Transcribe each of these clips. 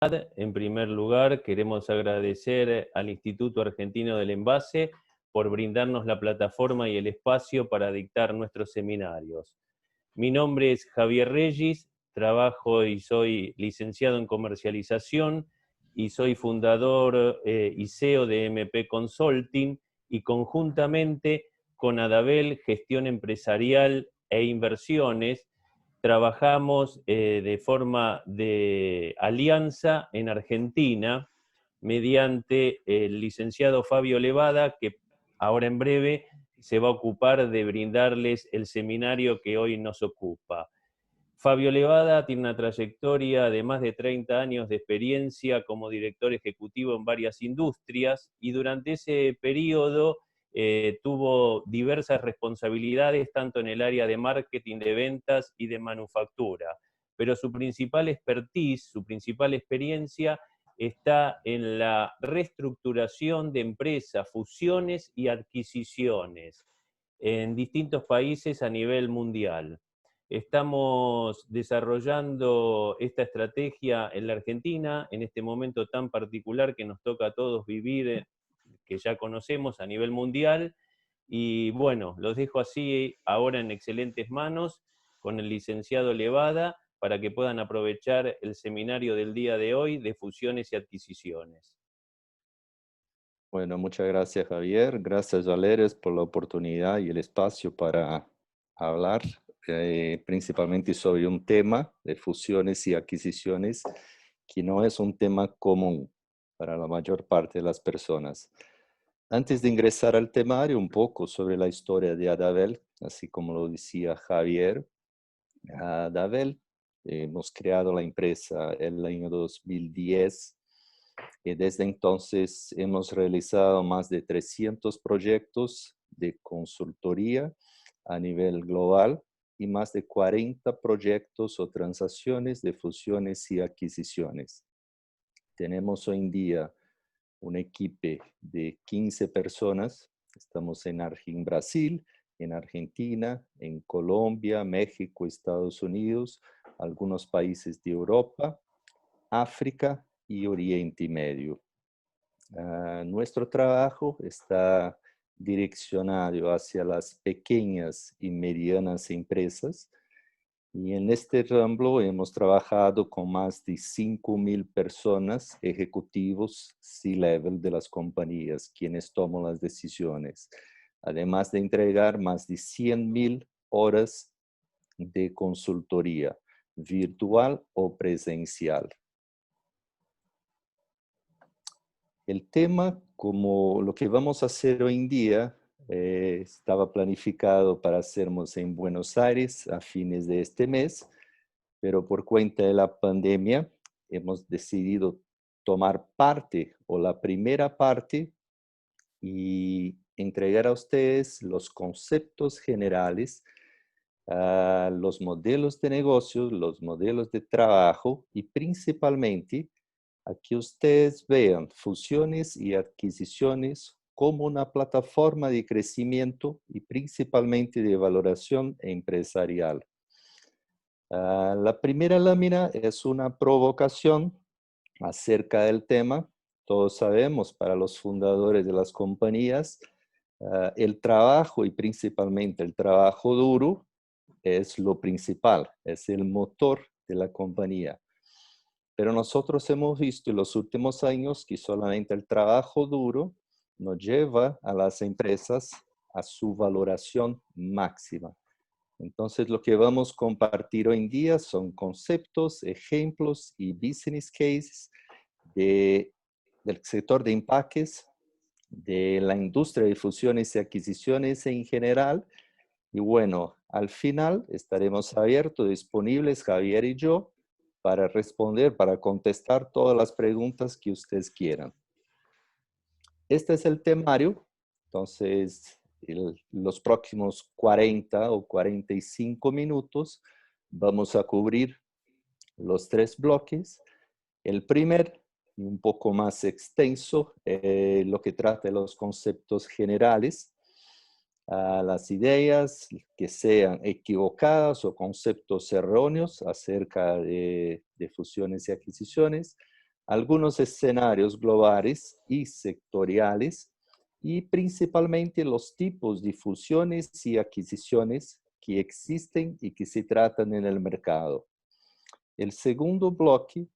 En primer lugar, queremos agradecer al Instituto Argentino del Envase por brindarnos la plataforma y el espacio para dictar nuestros seminarios. Mi nombre es Javier Regis, trabajo y soy licenciado en comercialización y soy fundador y CEO de MP Consulting y conjuntamente con Adabel Gestión Empresarial e Inversiones trabajamos de forma de alianza en Argentina mediante el licenciado Fabio Levada, que ahora en breve se va a ocupar de brindarles el seminario que hoy nos ocupa. Fabio Levada tiene una trayectoria de más de 30 años de experiencia como director ejecutivo en varias industrias y durante ese periodo tuvo diversas responsabilidades tanto en el área de marketing, de ventas y de manufactura. Pero su principal expertise, su principal experiencia está en la reestructuración de empresas, fusiones y adquisiciones en distintos países a nivel mundial. Estamos desarrollando esta estrategia en la Argentina, en este momento tan particular que nos toca a todos vivir, que ya conocemos a nivel mundial, y bueno, los dejo así ahora en excelentes manos con el licenciado Levada para que puedan aprovechar el seminario del día de hoy de fusiones y adquisiciones. Bueno, muchas gracias Javier, gracias Valeres por la oportunidad y el espacio para hablar principalmente sobre un tema de fusiones y adquisiciones que no es un tema común para la mayor parte de las personas. Antes de ingresar al temario, un poco sobre la historia de Adabel, así como lo decía Javier. Adabel, hemos creado la empresa en el año 2010. Y desde entonces hemos realizado más de 300 proyectos de consultoría a nivel global y más de 40 proyectos o transacciones de fusiones y adquisiciones. Tenemos hoy en día un equipo de 15 personas. Estamos en Brasil, en Argentina, en Colombia, México, Estados Unidos, algunos países de Europa, África y Oriente Medio. Nuestro trabajo está direccionado hacia las pequeñas y medianas empresas y en este ramo hemos trabajado con más de 5,000 personas, ejecutivos C-level de las compañías, quienes toman las decisiones, además de entregar más de 100,000 horas de consultoría virtual o presencial. El tema, como lo que vamos a hacer hoy en día, estaba planificado para hacernos en Buenos Aires a fines de este mes, pero por cuenta de la pandemia hemos decidido tomar parte o la primera parte y entregar a ustedes los conceptos generales, los modelos de negocios, los modelos de trabajo y principalmente a que ustedes vean fusiones y adquisiciones como una plataforma de crecimiento y principalmente de valoración empresarial. La primera lámina es una provocación acerca del tema. Todos sabemos, para los fundadores de las compañías, el trabajo y principalmente el trabajo duro es lo principal, es el motor de la compañía. Pero nosotros hemos visto en los últimos años que solamente el trabajo duro nos lleva a las empresas a su valoración máxima. Entonces, lo que vamos a compartir hoy en día son conceptos, ejemplos y business cases del sector de empaques, de la industria de fusiones y adquisiciones en general. Y bueno, al final estaremos abiertos, disponibles, Javier y yo, para responder, para contestar todas las preguntas que ustedes quieran. Este es el temario. Entonces, los próximos 40 o 45 minutos vamos a cubrir los 3 bloques. El primer, un poco más extenso, lo que trata de los conceptos generales, las ideas que sean equivocadas o conceptos erróneos acerca de fusiones y adquisiciones. algunos escenarios globales y sectoriales y principalmente los tipos de fusiones y adquisiciones que existen y que se tratan en el mercado. El segundo bloque,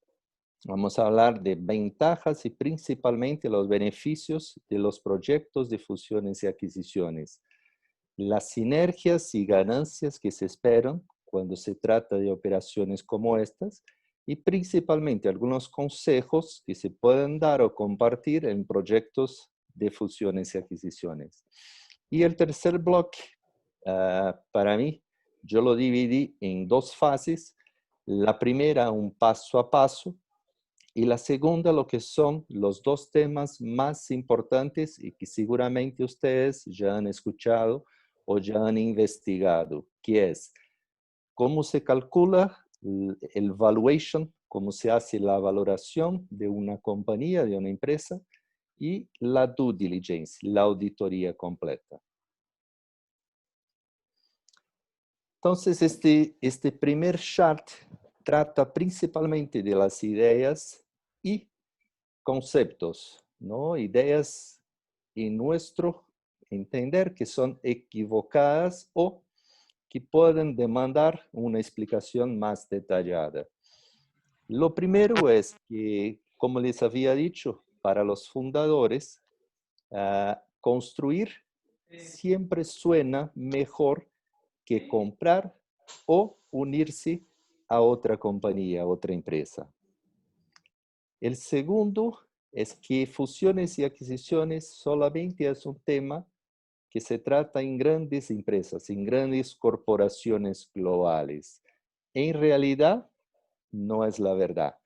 vamos a hablar de ventajas y principalmente los beneficios de los proyectos de fusiones y adquisiciones, las sinergias y ganancias que se esperan cuando se trata de operaciones como estas y principalmente algunos consejos que se pueden dar o compartir en proyectos de fusiones y adquisiciones. Y el tercer bloque, para mí, yo lo dividí en dos fases. La primera, un paso a paso, y la segunda, lo que son los dos temas más importantes y que seguramente ustedes ya han escuchado o ya han investigado, que es cómo se calcula el valuation, cómo se hace la valoración de una compañía, de una empresa, y la due diligence, la auditoría completa. Entonces, este primer chart trata principalmente de las ideas y conceptos, ¿no? Ideas en nuestro entender que son equivocadas o que pueden demandar una explicación más detallada. Lo primero es que, como les había dicho, para los fundadores, construir siempre suena mejor que comprar o unirse a otra compañía, a otra empresa. El segundo es que fusiones y adquisiciones solamente es un tema que se trata en grandes empresas, en grandes corporaciones globales. En realidad, no es la verdad.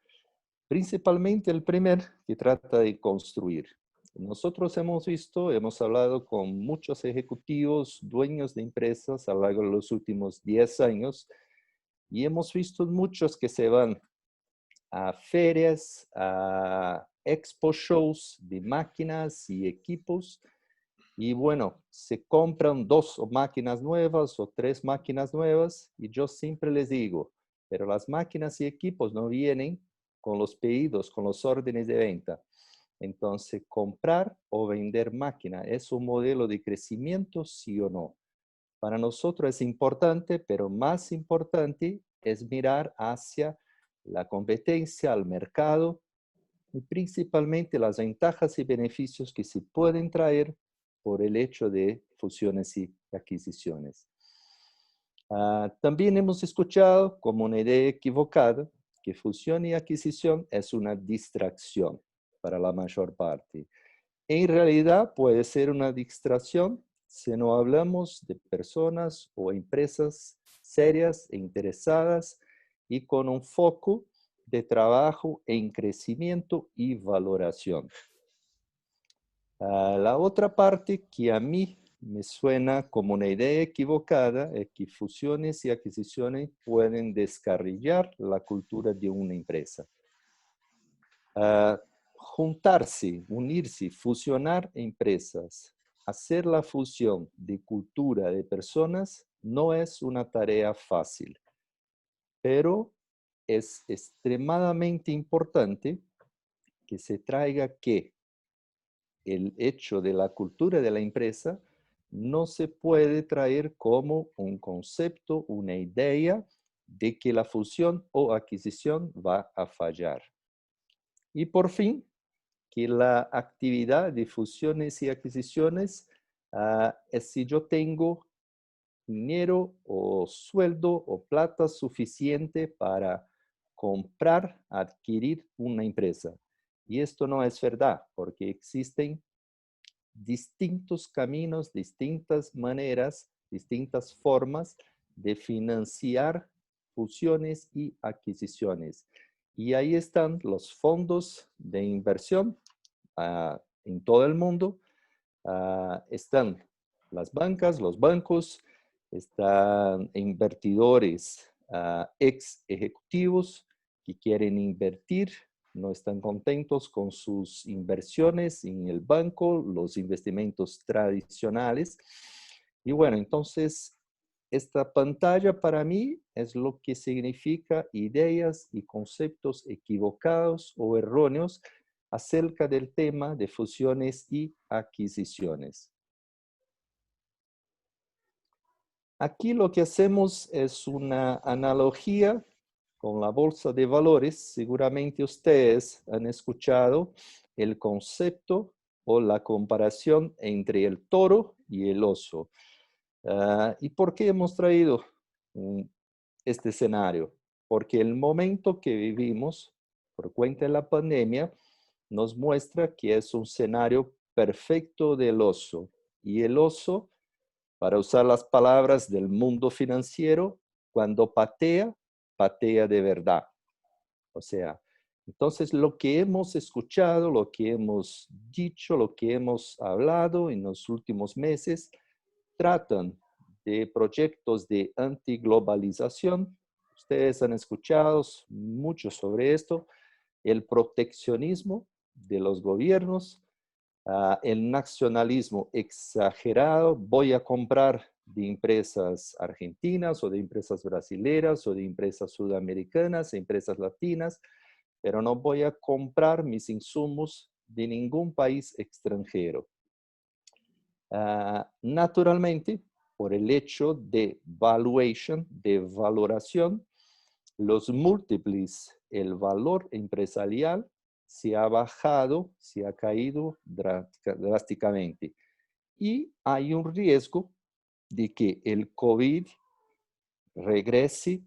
Principalmente el primer, que trata de construir. Nosotros hemos hablado con muchos ejecutivos, dueños de empresas a lo largo de los últimos 10 años y hemos visto muchos que se van a ferias, a expo shows de máquinas y equipos y bueno, se compran 2 máquinas nuevas o 3 máquinas nuevas y yo siempre les digo, pero las máquinas y equipos no vienen con los pedidos, con los órdenes de venta. Entonces, comprar o vender máquina, ¿es un modelo de crecimiento, sí o no? Para nosotros es importante, pero más importante es mirar hacia la competencia, al mercado y principalmente las ventajas y beneficios que se pueden traer por el hecho de fusiones y adquisiciones. También hemos escuchado como una idea equivocada que fusión y adquisición es una distracción para la mayor parte. En realidad puede ser una distracción si no hablamos de personas o empresas serias e interesadas y con un foco de trabajo en crecimiento y valoración. La otra parte que a mí me suena como una idea equivocada es que fusiones y adquisiciones pueden descarrilar la cultura de una empresa. Juntarse, unirse, fusionar empresas, hacer la fusión de cultura de personas no es una tarea fácil, pero es extremadamente importante que se traiga que el hecho de la cultura de la empresa no se puede traer como un concepto, una idea de que la fusión o adquisición va a fallar. Y por fin, que la actividad de fusiones y adquisiciones es si yo tengo dinero o sueldo o plata suficiente para comprar, adquirir una empresa. Y esto no es verdad, porque existen distintos caminos, distintas maneras, distintas formas de financiar fusiones y adquisiciones. Y ahí están los fondos de inversión en todo el mundo. Están las bancas, los bancos, están invertidores, ex ejecutivos que quieren invertir, no están contentos con sus inversiones en el banco, los investimentos tradicionales. Y bueno, entonces esta pantalla para mí es lo que significa ideas y conceptos equivocados o erróneos acerca del tema de fusiones y adquisiciones. Aquí lo que hacemos es una analogía con la bolsa de valores. Seguramente ustedes han escuchado el concepto o la comparación entre el toro y el oso. ¿Y por qué hemos traído este escenario? Porque el momento que vivimos, por cuenta de la pandemia, nos muestra que es un escenario perfecto del oso. Y el oso, para usar las palabras del mundo financiero, cuando patea, patea de verdad. O sea, entonces lo que hemos escuchado, lo que hemos dicho, lo que hemos hablado en los últimos meses, tratan de proyectos de antiglobalización. Ustedes han escuchado mucho sobre esto, el proteccionismo de los gobiernos, el nacionalismo exagerado. Voy a comprar de empresas argentinas o de empresas brasileras o de empresas sudamericanas, empresas latinas, pero no voy a comprar mis insumos de ningún país extranjero. Naturalmente, por el hecho de valuation, de valoración, los múltiples, el valor empresarial se ha bajado, se ha caído drásticamente. Y hay un riesgo de que el COVID regrese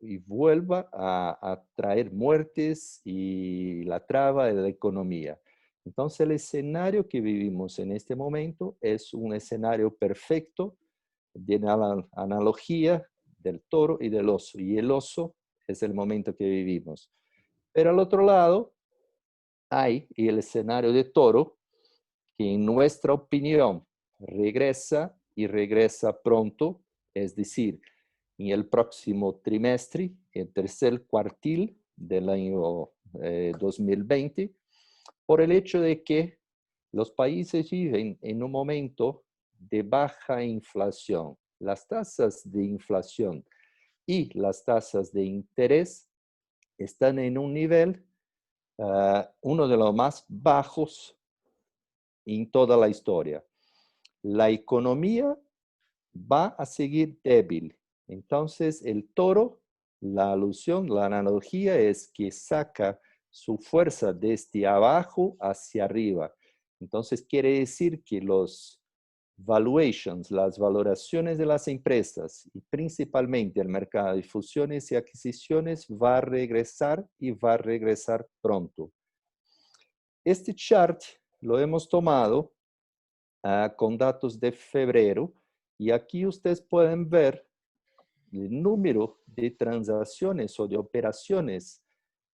y vuelva a traer muertes y la traba de la economía. Entonces, el escenario que vivimos en este momento es un escenario perfecto de la analogía del toro y del oso. Y el oso es el momento que vivimos. Pero al otro lado hay el escenario de toro, que en nuestra opinión regresa y regresa pronto, es decir, en el próximo trimestre, el tercer cuartil del año 2020, por el hecho de que los países viven en un momento de baja inflación. Las tasas de inflación y las tasas de interés están en un nivel, uno de los más bajos en toda la historia. La economía va a seguir débil. Entonces, el toro, la alusión, la analogía es que saca su fuerza desde abajo hacia arriba. Entonces, quiere decir que los valuations, las valoraciones de las empresas y principalmente el mercado de fusiones y adquisiciones va a regresar y va a regresar pronto. Este chart lo hemos tomado con datos de febrero y aquí ustedes pueden ver el número de transacciones o de operaciones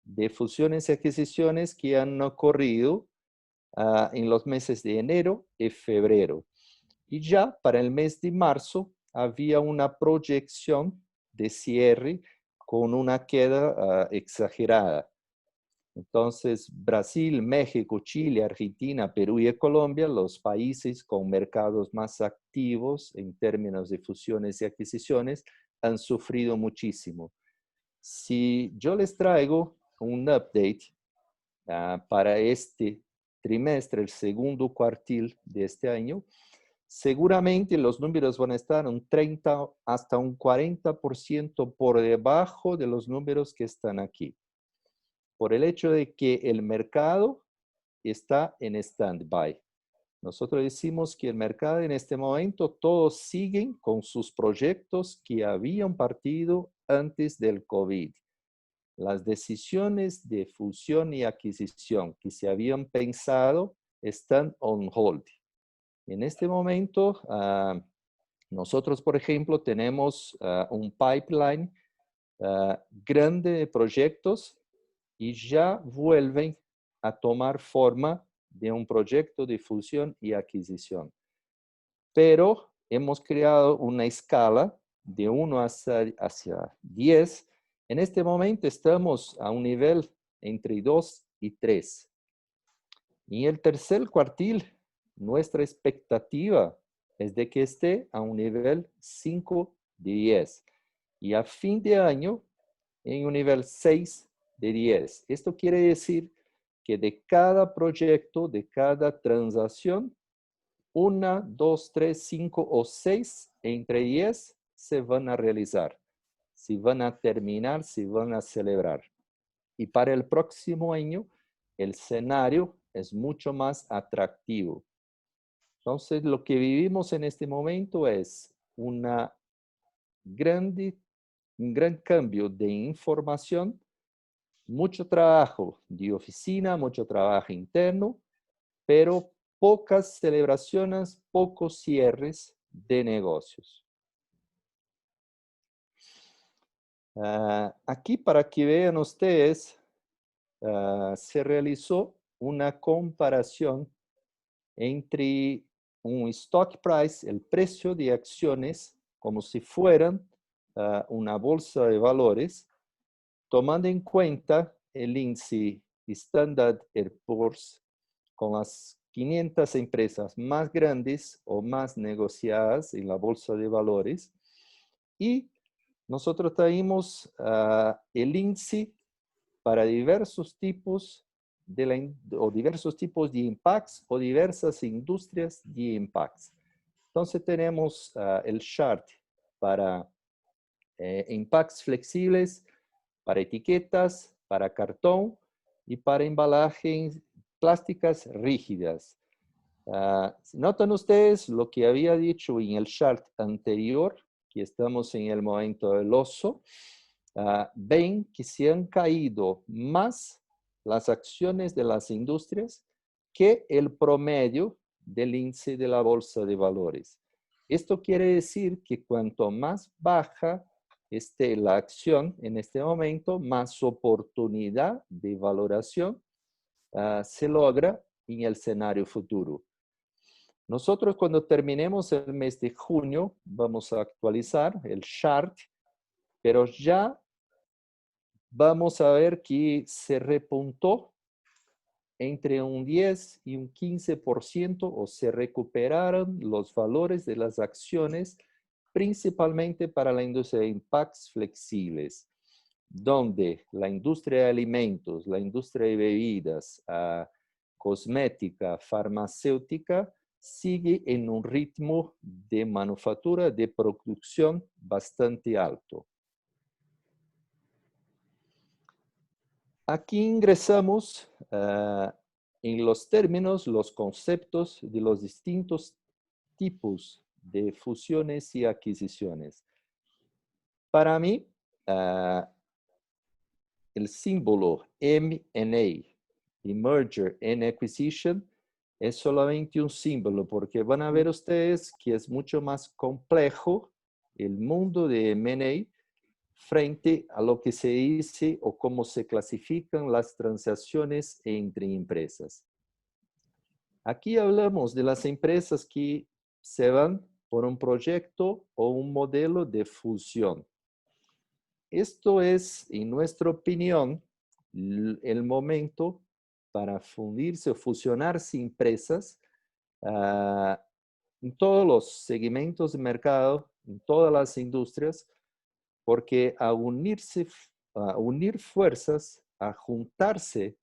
de fusiones y adquisiciones que han ocurrido en los meses de enero y febrero. Y ya para el mes de marzo había una proyección de cierre con una queda exagerada. Entonces, Brasil, México, Chile, Argentina, Perú y Colombia, los países con mercados más activos en términos de fusiones y adquisiciones, han sufrido muchísimo. Si yo les traigo un update para este trimestre, el segundo cuartil de este año, seguramente los números van a estar un 30 hasta un 40% por debajo de los números que están aquí, por el hecho de que el mercado está en stand-by. Nosotros decimos que el mercado en este momento todos siguen con sus proyectos que habían partido antes del COVID. Las decisiones de fusión y adquisición que se habían pensado están on hold. En este momento, nosotros, por ejemplo, tenemos un pipeline grande de proyectos y ya vuelven a tomar forma de un proyecto de fusión y adquisición. Pero hemos creado una escala de 1 hacia 10. En este momento estamos a un nivel entre 2 y 3. Y el tercer cuartil, nuestra expectativa es de que esté a un nivel 5 de 10 y a fin de año en un nivel 6 de 10. Esto quiere decir que de cada proyecto, de cada transacción, 1, 2, 3, 5 o 6 entre 10 se van a realizar, se van a terminar, se van a celebrar. Y para el próximo año, el escenario es mucho más atractivo. Entonces, lo que vivimos en este momento es un gran cambio de información, mucho trabajo de oficina, mucho trabajo interno, pero pocas celebraciones, pocos cierres de negocios. Aquí para que vean ustedes, se realizó una comparación entre un stock price, el precio de acciones, como si fueran una bolsa de valores, tomando en cuenta el índice Standard & Poor's con las 500 empresas más grandes o más negociadas en la bolsa de valores. Y nosotros traímos el índice para diversos tipos diversos tipos de impacts o diversas industrias de impacts. Entonces tenemos el chart para impacts flexibles, para etiquetas, para cartón y para embalajes plásticas rígidas. Notan ustedes lo que había dicho en el chart anterior, que estamos en el momento del oso. Ven que se han caído más las acciones de las industrias que el promedio del índice de la bolsa de valores. Esto quiere decir que cuanto más baja esté la acción en este momento, más oportunidad de valoración se logra en el escenario futuro. Nosotros cuando terminemos el mes de junio vamos a actualizar el chart, pero ya vamos a ver que se repuntó entre un 10 y un 15% o se recuperaron los valores de las acciones, principalmente para la industria de impacts flexibles, donde la industria de alimentos, la industria de bebidas, cosmética, farmacéutica, sigue en un ritmo de manufactura, de producción bastante alto. Aquí ingresamos en los términos, los conceptos de los distintos tipos de fusiones y adquisiciones. Para mí, el símbolo M&A, Merger and Acquisition, es solamente un símbolo, porque van a ver ustedes que es mucho más complejo el mundo de M&A frente a lo que se dice o cómo se clasifican las transacciones entre empresas. Aquí hablamos de las empresas que se van por un proyecto o un modelo de fusión. Esto es, en nuestra opinión, el momento para fundirse o fusionarse empresas en todos los segmentos de mercado, en todas las industrias, porque a unir fuerzas, a juntarse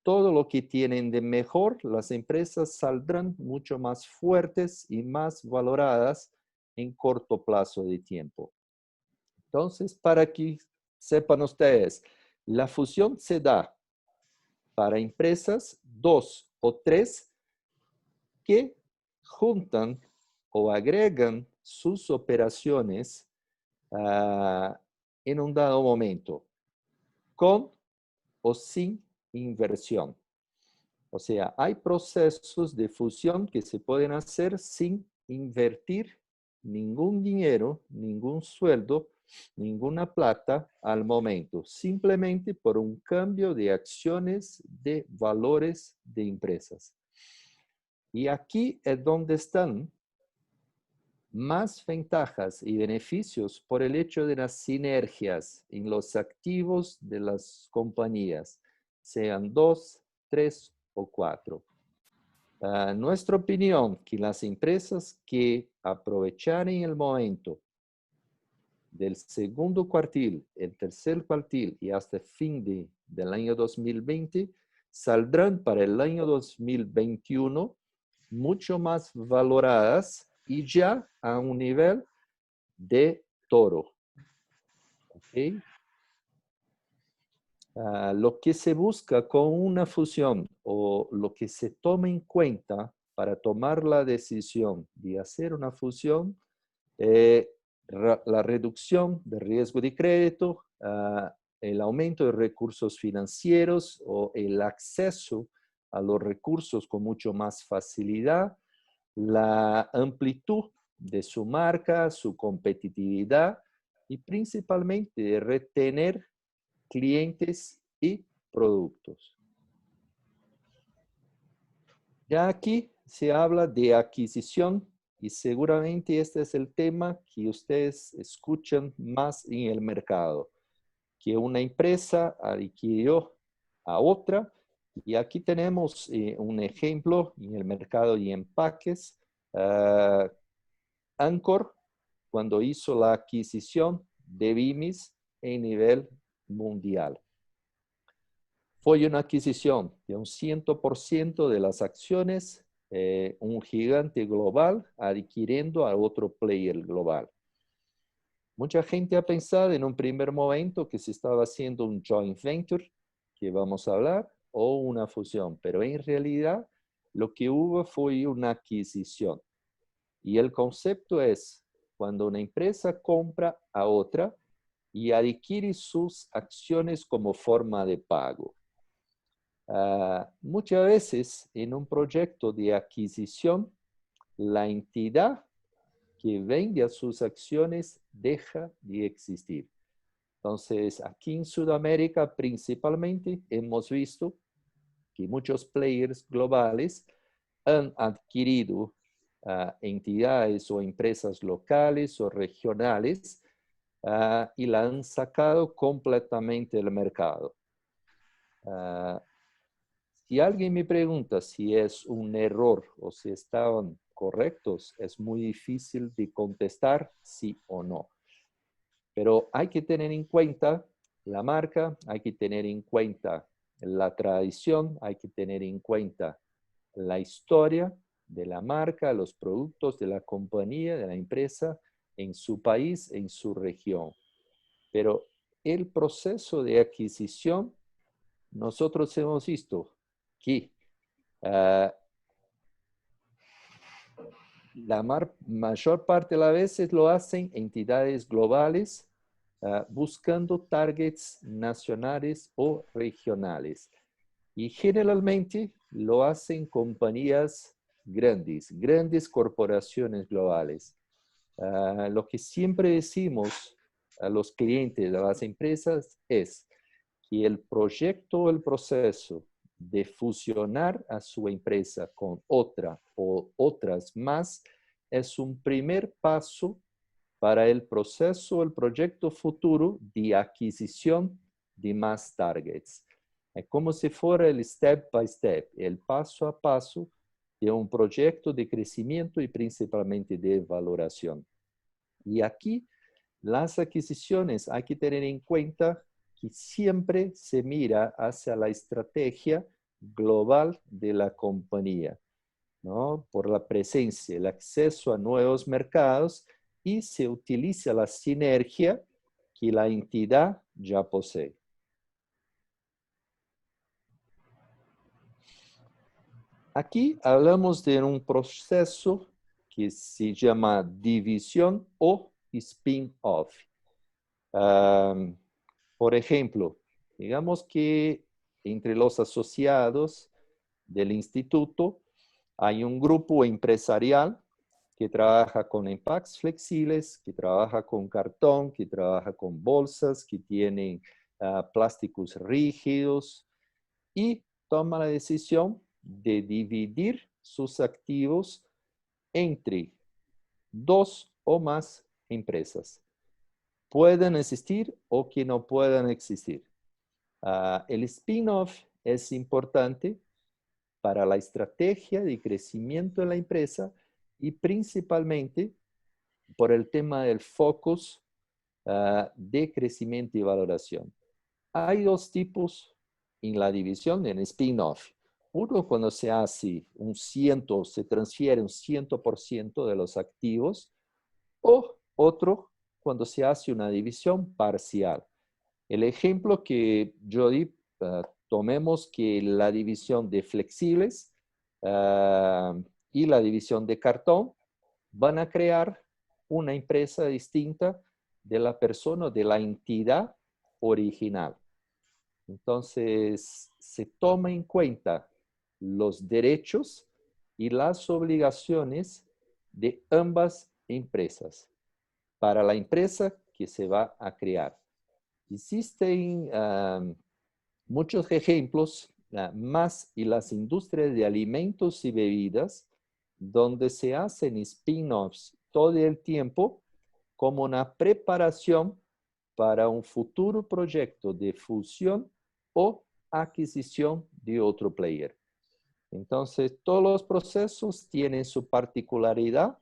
todo lo que tienen de mejor, las empresas saldrán mucho más fuertes y más valoradas en corto plazo de tiempo. Entonces, para que sepan ustedes, la fusión se da para empresas 2 o 3 que juntan o agregan sus operaciones en un dado momento, con o sin inversión. O sea, hay procesos de fusión que se pueden hacer sin invertir ningún dinero, ningún sueldo, ninguna plata al momento, simplemente por un cambio de acciones de valores de empresas. Y aquí es donde están más ventajas y beneficios por el hecho de las sinergias en los activos de las compañías, sean 2, 3 o 4. Nuestra opinión que las empresas que aprovecharen el momento del segundo cuartil, el tercer cuartil y hasta el fin del año 2020, saldrán para el año 2021 mucho más valoradas y ya a un nivel de toro. ¿Okay? Lo que se busca con una fusión o lo que se toma en cuenta para tomar la decisión de hacer una fusión, la reducción del riesgo de crédito, el aumento de recursos financieros o el acceso a los recursos con mucho más facilidad, la amplitud de su marca, su competitividad y principalmente retener clientes y productos. Ya aquí se habla de adquisición y seguramente este es el tema que ustedes escuchan más en el mercado, que una empresa adquirió a otra y aquí tenemos un ejemplo en el mercado de empaques. Anchor, cuando hizo la adquisición de Vimis en nivel mundial. Fue una adquisición de un 100% de las acciones, un gigante global adquiriendo a otro player global. Mucha gente ha pensado en un primer momento que se estaba haciendo un joint venture, que vamos a hablar, o una fusión, pero en realidad lo que hubo fue una adquisición. Y el concepto es cuando una empresa compra a otra y adquiere sus acciones como forma de pago. Muchas veces en un proyecto de adquisición, la entidad que vende a sus acciones deja de existir. Entonces, aquí en Sudamérica principalmente hemos visto que muchos players globales han adquirido entidades o empresas locales o regionales y la han sacado completamente del mercado. Si alguien me pregunta si es un error o si estaban correctos, es muy difícil de contestar sí o no. Pero hay que tener en cuenta la marca, hay que tener en cuenta la tradición, hay que tener en cuenta la historia de la marca, los productos de la compañía, de la empresa, en su país, en su región. Pero el proceso de adquisición, nosotros hemos visto que la mayor parte de las veces lo hacen entidades globales buscando targets nacionales o regionales. Y generalmente lo hacen compañías grandes corporaciones globales. Lo que siempre decimos a los clientes de las empresas es que el proyecto o el proceso de fusionar a su empresa con otra o otras más es un primer paso para el proceso, el proyecto futuro de adquisición de más targets. Es como si fuera el step by step, el paso a paso de un proyecto de crecimiento y principalmente de valoración. Y aquí las adquisiciones hay que tener en cuenta que siempre se mira hacia la estrategia global de la compañía, ¿no? Por la presencia, el acceso a nuevos mercados y se utiliza la sinergia que la entidad ya posee. Aquí hablamos de un proceso que se llama división o spin-off. Por ejemplo, digamos que entre los asociados del instituto hay un grupo empresarial que trabaja con empaques flexibles, que trabaja con cartón, que trabaja con bolsas, que tienen plásticos rígidos y toma la decisión de dividir sus activos entre dos o más empresas. Pueden existir o que no puedan existir. El spin-off es importante para la estrategia de crecimiento de la empresa y principalmente por el tema del focus de crecimiento y valoración. Hay dos tipos en la división, en spin-off. Uno cuando se hace se transfiere un 100% de los activos, o otro cuando se hace una división parcial. El ejemplo que yo di, tomemos que la división de flexibles y la división de cartón van a crear una empresa distinta de la persona, de la entidad original. Entonces, se toma en cuenta los derechos y las obligaciones de ambas empresas para la empresa que se va a crear. Existen muchos ejemplos más en las industrias de alimentos y bebidas donde se hacen spin-offs todo el tiempo como una preparación para un futuro proyecto de fusión o adquisición de otro player. Entonces, todos los procesos tienen su particularidad,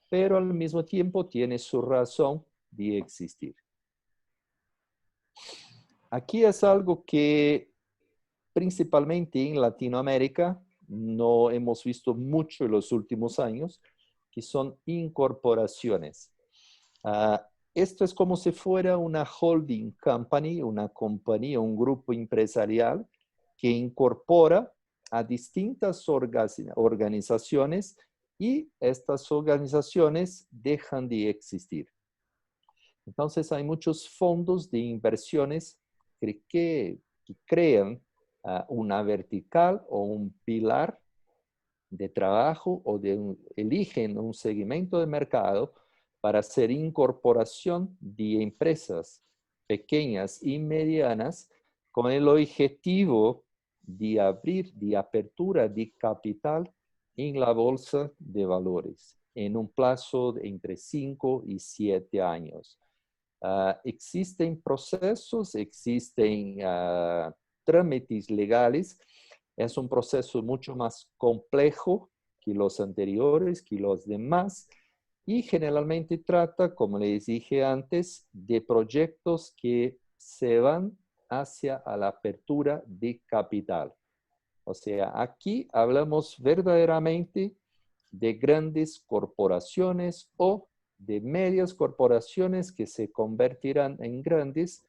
pero al mismo tiempo tienen su razón de existir. Aquí es algo que principalmente en Latinoamérica no hemos visto mucho en los últimos años, que son incorporaciones. Esto es como si fuera una holding company, una compañía, un grupo empresarial que incorpora a distintas organizaciones y estas organizaciones dejan de existir. Entonces hay muchos fondos de inversiones que crean una vertical o un pilar de trabajo o eligen un segmento de mercado para hacer incorporación de empresas pequeñas y medianas con el objetivo de apertura de capital en la bolsa de valores en un plazo de entre 5 y 7 años. Existen procesos, existen trámites legales. Es un proceso mucho más complejo que los anteriores, que los demás, y generalmente trata, como les dije antes, de proyectos que se van hacia la apertura de capital. O sea, aquí hablamos verdaderamente de grandes corporaciones o de medias corporaciones que se convertirán en grandes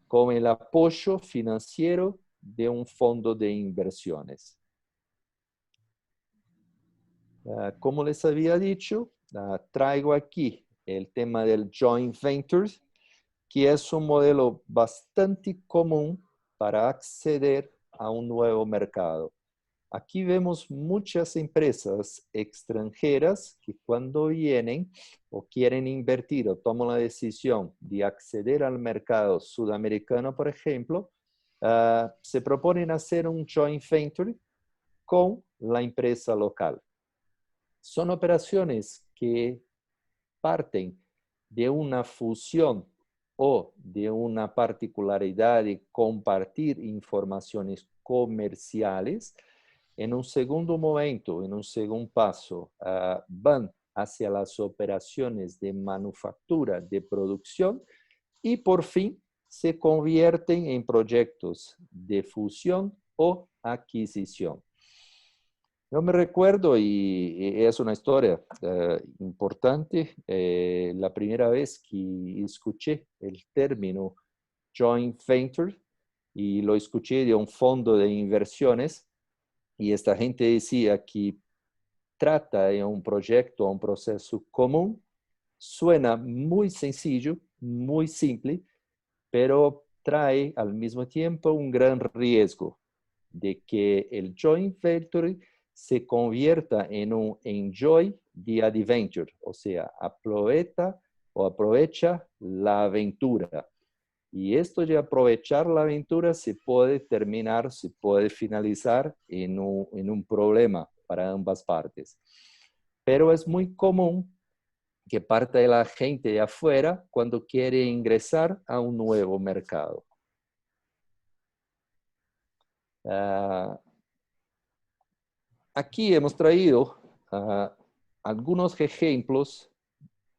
con el apoyo financiero de un fondo de inversiones. Como les había dicho, traigo aquí el tema del joint ventures, que es un modelo bastante común para acceder a un nuevo mercado. Aquí vemos muchas empresas extranjeras que cuando vienen o quieren invertir o toman la decisión de acceder al mercado sudamericano, por ejemplo, se proponen hacer un joint venture con la empresa local. Son operaciones que parten de una fusión o de una particularidad de compartir informaciones comerciales. En un segundo momento, en un segundo paso, van hacia las operaciones de manufactura, de producción, y por fin se convierten en proyectos de fusión o adquisición. Yo me recuerdo, y es una historia importante, la primera vez que escuché el término joint venture, y lo escuché de un fondo de inversiones, y esta gente decía que trata de un proyecto, un proceso común. Suena muy sencillo, muy simple, pero trae al mismo tiempo un gran riesgo de que el joint venture se convierta en un enjoy the adventure, o sea, aprovecha la aventura. Y esto de aprovechar la aventura se puede terminar, se puede finalizar en un problema para ambas partes. Pero es muy común que parte de la gente de afuera cuando quiere ingresar a un nuevo mercado. aquí hemos traído algunos ejemplos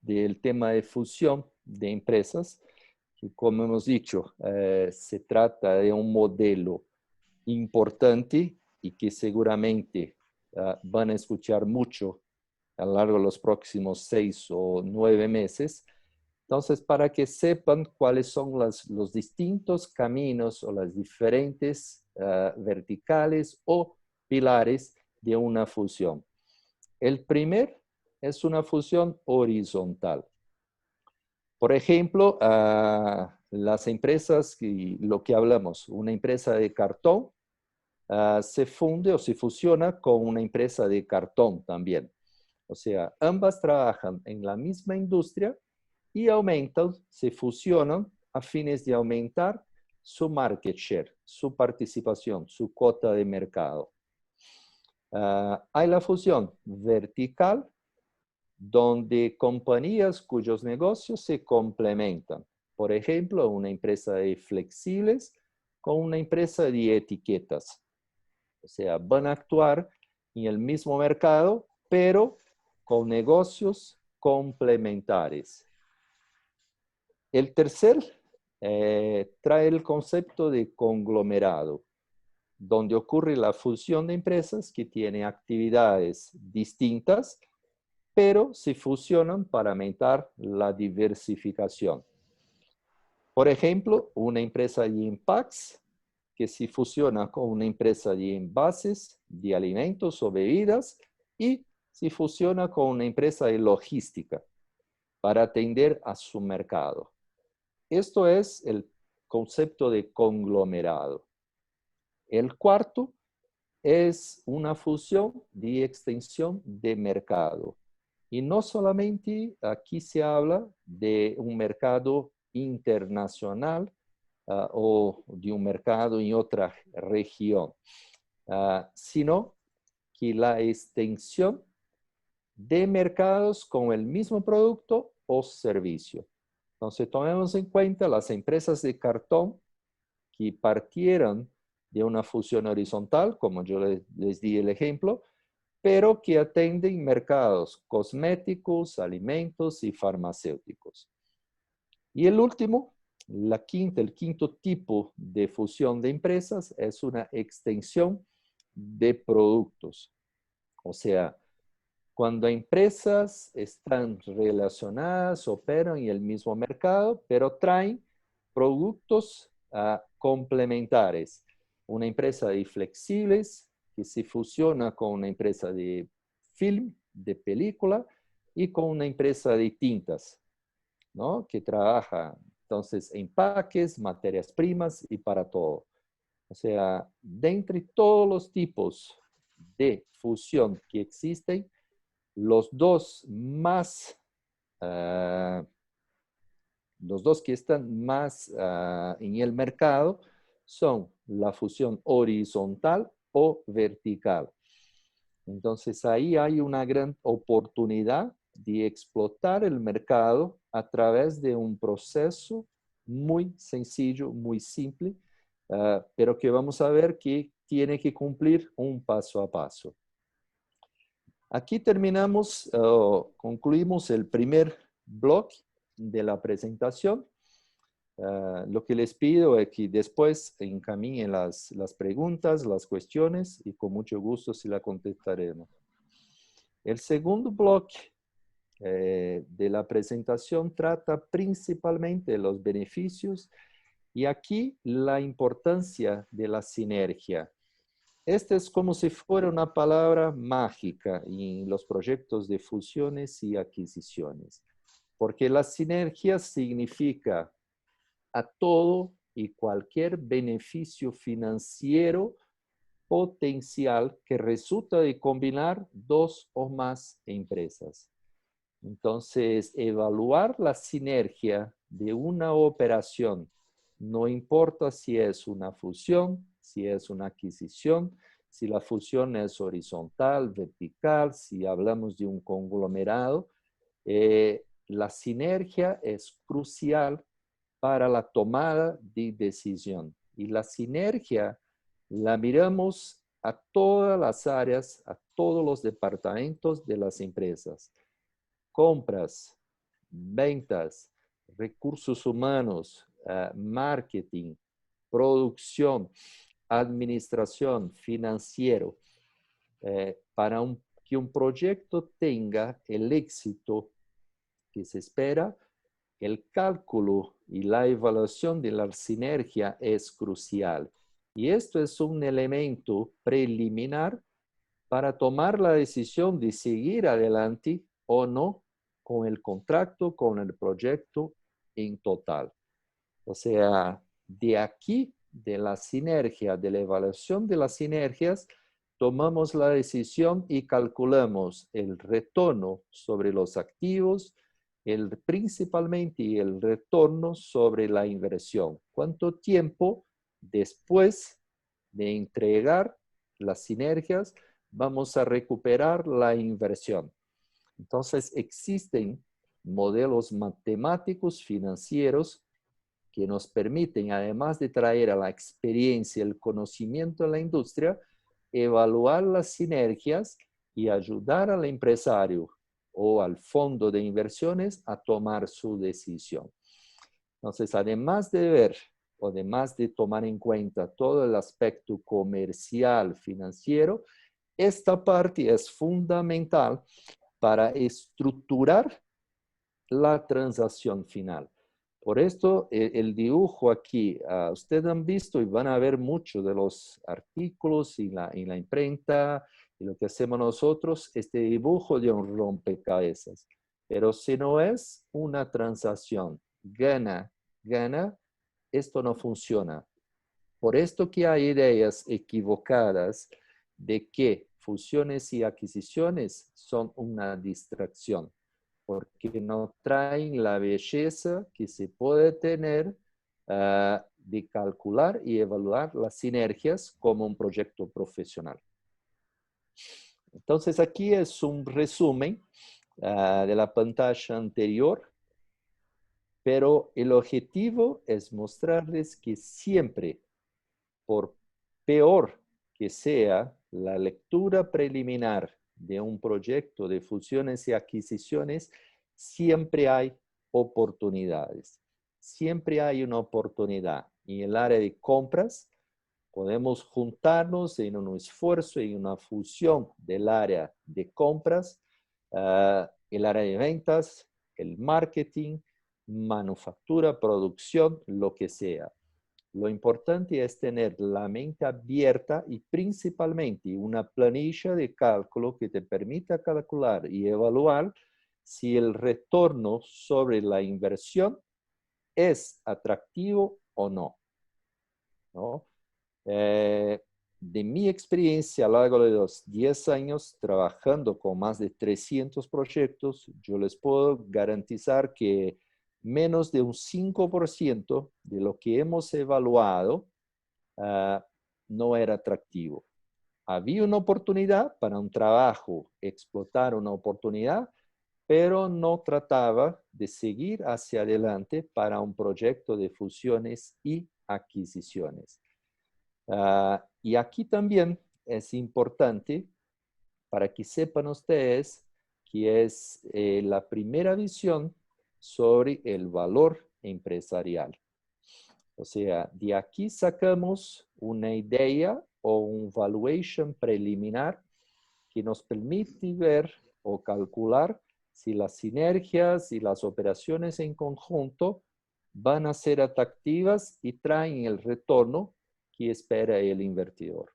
del tema de fusión de empresas, que como hemos dicho, se trata de un modelo importante y que seguramente van a escuchar mucho a lo largo de los próximos 6 o 9 meses. Entonces, para que sepan cuáles son los distintos caminos o las diferentes verticales o pilares de una fusión. El primer es una fusión horizontal. Por ejemplo, las empresas, lo que hablamos, una empresa de cartón se funde o se fusiona con una empresa de cartón también. O sea, ambas trabajan en la misma industria y aumentan, se fusionan a fines de aumentar su market share, su participación, su cuota de mercado. Hay la fusión vertical, donde compañías cuyos negocios se complementan. Por ejemplo, una empresa de flexibles con una empresa de etiquetas. O sea, van a actuar en el mismo mercado, pero con negocios complementares. El tercer trae el concepto de conglomerado, donde ocurre la fusión de empresas que tienen actividades distintas, pero se fusionan para aumentar la diversificación. Por ejemplo, una empresa de impacts que se fusiona con una empresa de envases de alimentos o bebidas y se fusiona con una empresa de logística para atender a su mercado. Esto es el concepto de conglomerado. El cuarto es una fusión de extensión de mercado. Y no solamente aquí se habla de un mercado internacional o de un mercado en otra región, sino que la extensión de mercados con el mismo producto o servicio. Entonces, tomemos en cuenta las empresas de cartón que partieron de una fusión horizontal, como yo les di el ejemplo, pero que atenden mercados cosméticos, alimentos y farmacéuticos. Y el último, el quinto tipo de fusión de empresas es una extensión de productos. O sea, cuando empresas están relacionadas, operan en el mismo mercado, pero traen productos complementares. Una empresa de flexibles que se fusiona con una empresa de film, de película, y con una empresa de tintas, ¿no? Que trabaja entonces empaques, materias primas y para todo. O sea, de entre todos los tipos de fusión que existen, los dos que están más en el mercado son la fusión horizontal o vertical. Entonces ahí hay una gran oportunidad de explotar el mercado a través de un proceso muy sencillo, muy simple, pero que vamos a ver que tiene que cumplir un paso a paso. Aquí terminamos, concluimos el primer bloque de la presentación. Lo que les pido es que después encaminen las preguntas, las cuestiones y con mucho gusto se la contestaremos. El segundo bloque de la presentación trata principalmente de los beneficios y aquí la importancia de la sinergia. Esta es como si fuera una palabra mágica en los proyectos de fusiones y adquisiciones, porque la sinergia significa a todo y cualquier beneficio financiero potencial que resulta de combinar dos o más empresas. Entonces, evaluar la sinergia de una operación, no importa si es una fusión, si es una adquisición, si la fusión es horizontal, vertical, si hablamos de un conglomerado, la sinergia es crucial para la tomada de decisión. Y la sinergia la miramos a todas las áreas, a todos los departamentos de las empresas. Compras, ventas, recursos humanos, marketing, producción, administración, financiero, para que un proyecto tenga el éxito que se espera, el cálculo y la evaluación de la sinergia es crucial. Y esto es un elemento preliminar para tomar la decisión de seguir adelante o no con el contrato, con el proyecto en total. O sea, de aquí, de la sinergia, de la evaluación de las sinergias, tomamos la decisión y calculamos el retorno sobre los activos, principalmente el retorno sobre la inversión. ¿Cuánto tiempo después de entregar las sinergias vamos a recuperar la inversión? Entonces, existen modelos matemáticos financieros que nos permiten, además de traer a la experiencia, el conocimiento de la industria, evaluar las sinergias y ayudar al empresario o al fondo de inversiones a tomar su decisión. Entonces, además de ver, o además de tomar en cuenta todo el aspecto comercial, financiero, esta parte es fundamental para estructurar la transacción final. Por esto, el dibujo aquí, ustedes han visto y van a ver muchos de los artículos en la imprenta y lo que hacemos nosotros, este dibujo de un rompecabezas. Pero si no es una transacción, gana, gana, esto no funciona. Por esto que hay ideas equivocadas de que fusiones y adquisiciones son una distracción, porque no traen la belleza que se puede tener de calcular y evaluar las sinergias como un proyecto profesional. Entonces, aquí es un resumen de la pantalla anterior, pero el objetivo es mostrarles que siempre, por peor que sea la lectura preliminar de un proyecto de fusiones y adquisiciones, siempre hay oportunidades. Siempre hay una oportunidad. En el área de compras, podemos juntarnos en un esfuerzo y una fusión del área de compras, el área de ventas, el marketing, manufactura, producción, lo que sea. Lo importante es tener la mente abierta y principalmente una planilla de cálculo que te permita calcular y evaluar si el retorno sobre la inversión es atractivo o no, ¿no? De mi experiencia a lo largo de los 10 años trabajando con más de 300 proyectos, yo les puedo garantizar que menos de un 5% de lo que hemos evaluado no era atractivo. Había una oportunidad para un trabajo, explotar una oportunidad, pero no trataba de seguir hacia adelante para un proyecto de fusiones y adquisiciones. Y aquí también es importante para que sepan ustedes que es la primera visión sobre el valor empresarial. O sea, de aquí sacamos una idea o un valuation preliminar que nos permite ver o calcular si las sinergias y las operaciones en conjunto van a ser atractivas y traen el retorno que espera el invertidor.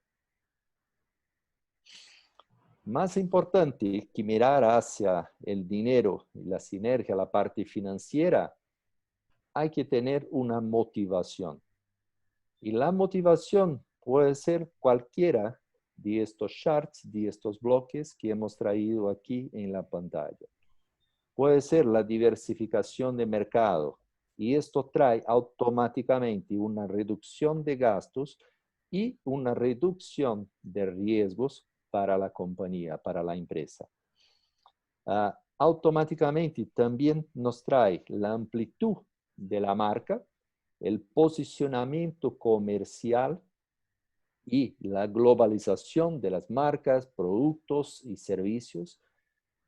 Más importante que mirar hacia el dinero y la sinergia, la parte financiera, hay que tener una motivación. Y la motivación puede ser cualquiera de estos charts, de estos bloques que hemos traído aquí en la pantalla. Puede ser la diversificación de mercado y esto trae automáticamente una reducción de gastos y una reducción de riesgos para la compañía, para la empresa. Automáticamente también nos trae la amplitud de la marca, el posicionamiento comercial y la globalización de las marcas, productos y servicios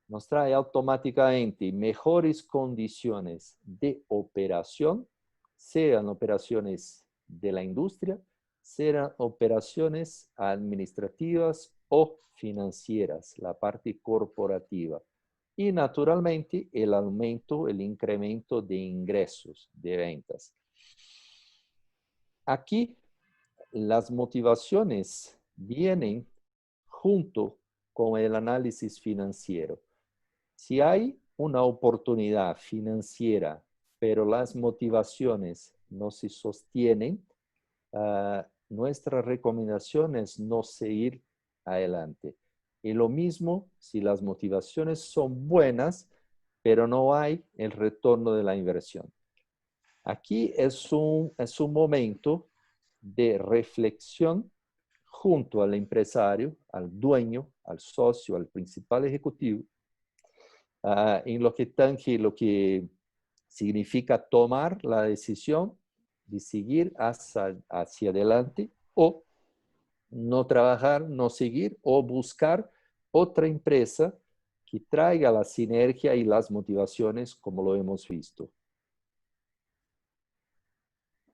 nos trae automáticamente mejores condiciones de operación, sean operaciones de la industria, sean operaciones administrativas o financieras, la parte corporativa. Y naturalmente el aumento, el incremento de ingresos, de ventas. Aquí las motivaciones vienen junto con el análisis financiero. Si hay una oportunidad financiera, pero las motivaciones no se sostienen, nuestra recomendación es no seguir adelante. Y lo mismo si las motivaciones son buenas, pero no hay el retorno de la inversión. Aquí es un momento de reflexión junto al empresario, al dueño, al socio, al principal ejecutivo, en lo que tange lo que significa tomar la decisión de seguir hacia adelante o no trabajar, no seguir o buscar otra empresa que traiga la sinergia y las motivaciones como lo hemos visto.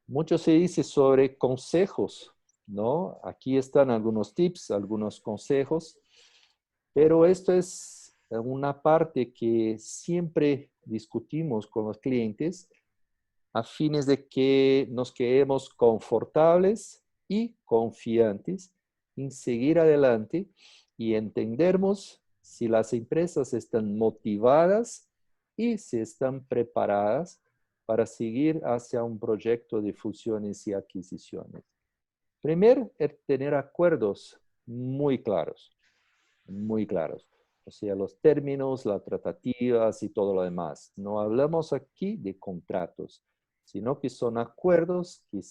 Mucho se dice sobre consejos, ¿no? Aquí están algunos tips, algunos consejos, pero esto es una parte que siempre discutimos con los clientes a fines de que nos quedemos confortables y confiantes en seguir adelante y entendernos si las empresas están motivadas y si están preparadas para seguir hacia un proyecto de fusiones y adquisiciones. Primero, tener acuerdos muy claros, muy claros. O sea, los términos, las tratativas y todo lo demás. No hablamos aquí de contratos, sino que son acuerdos, que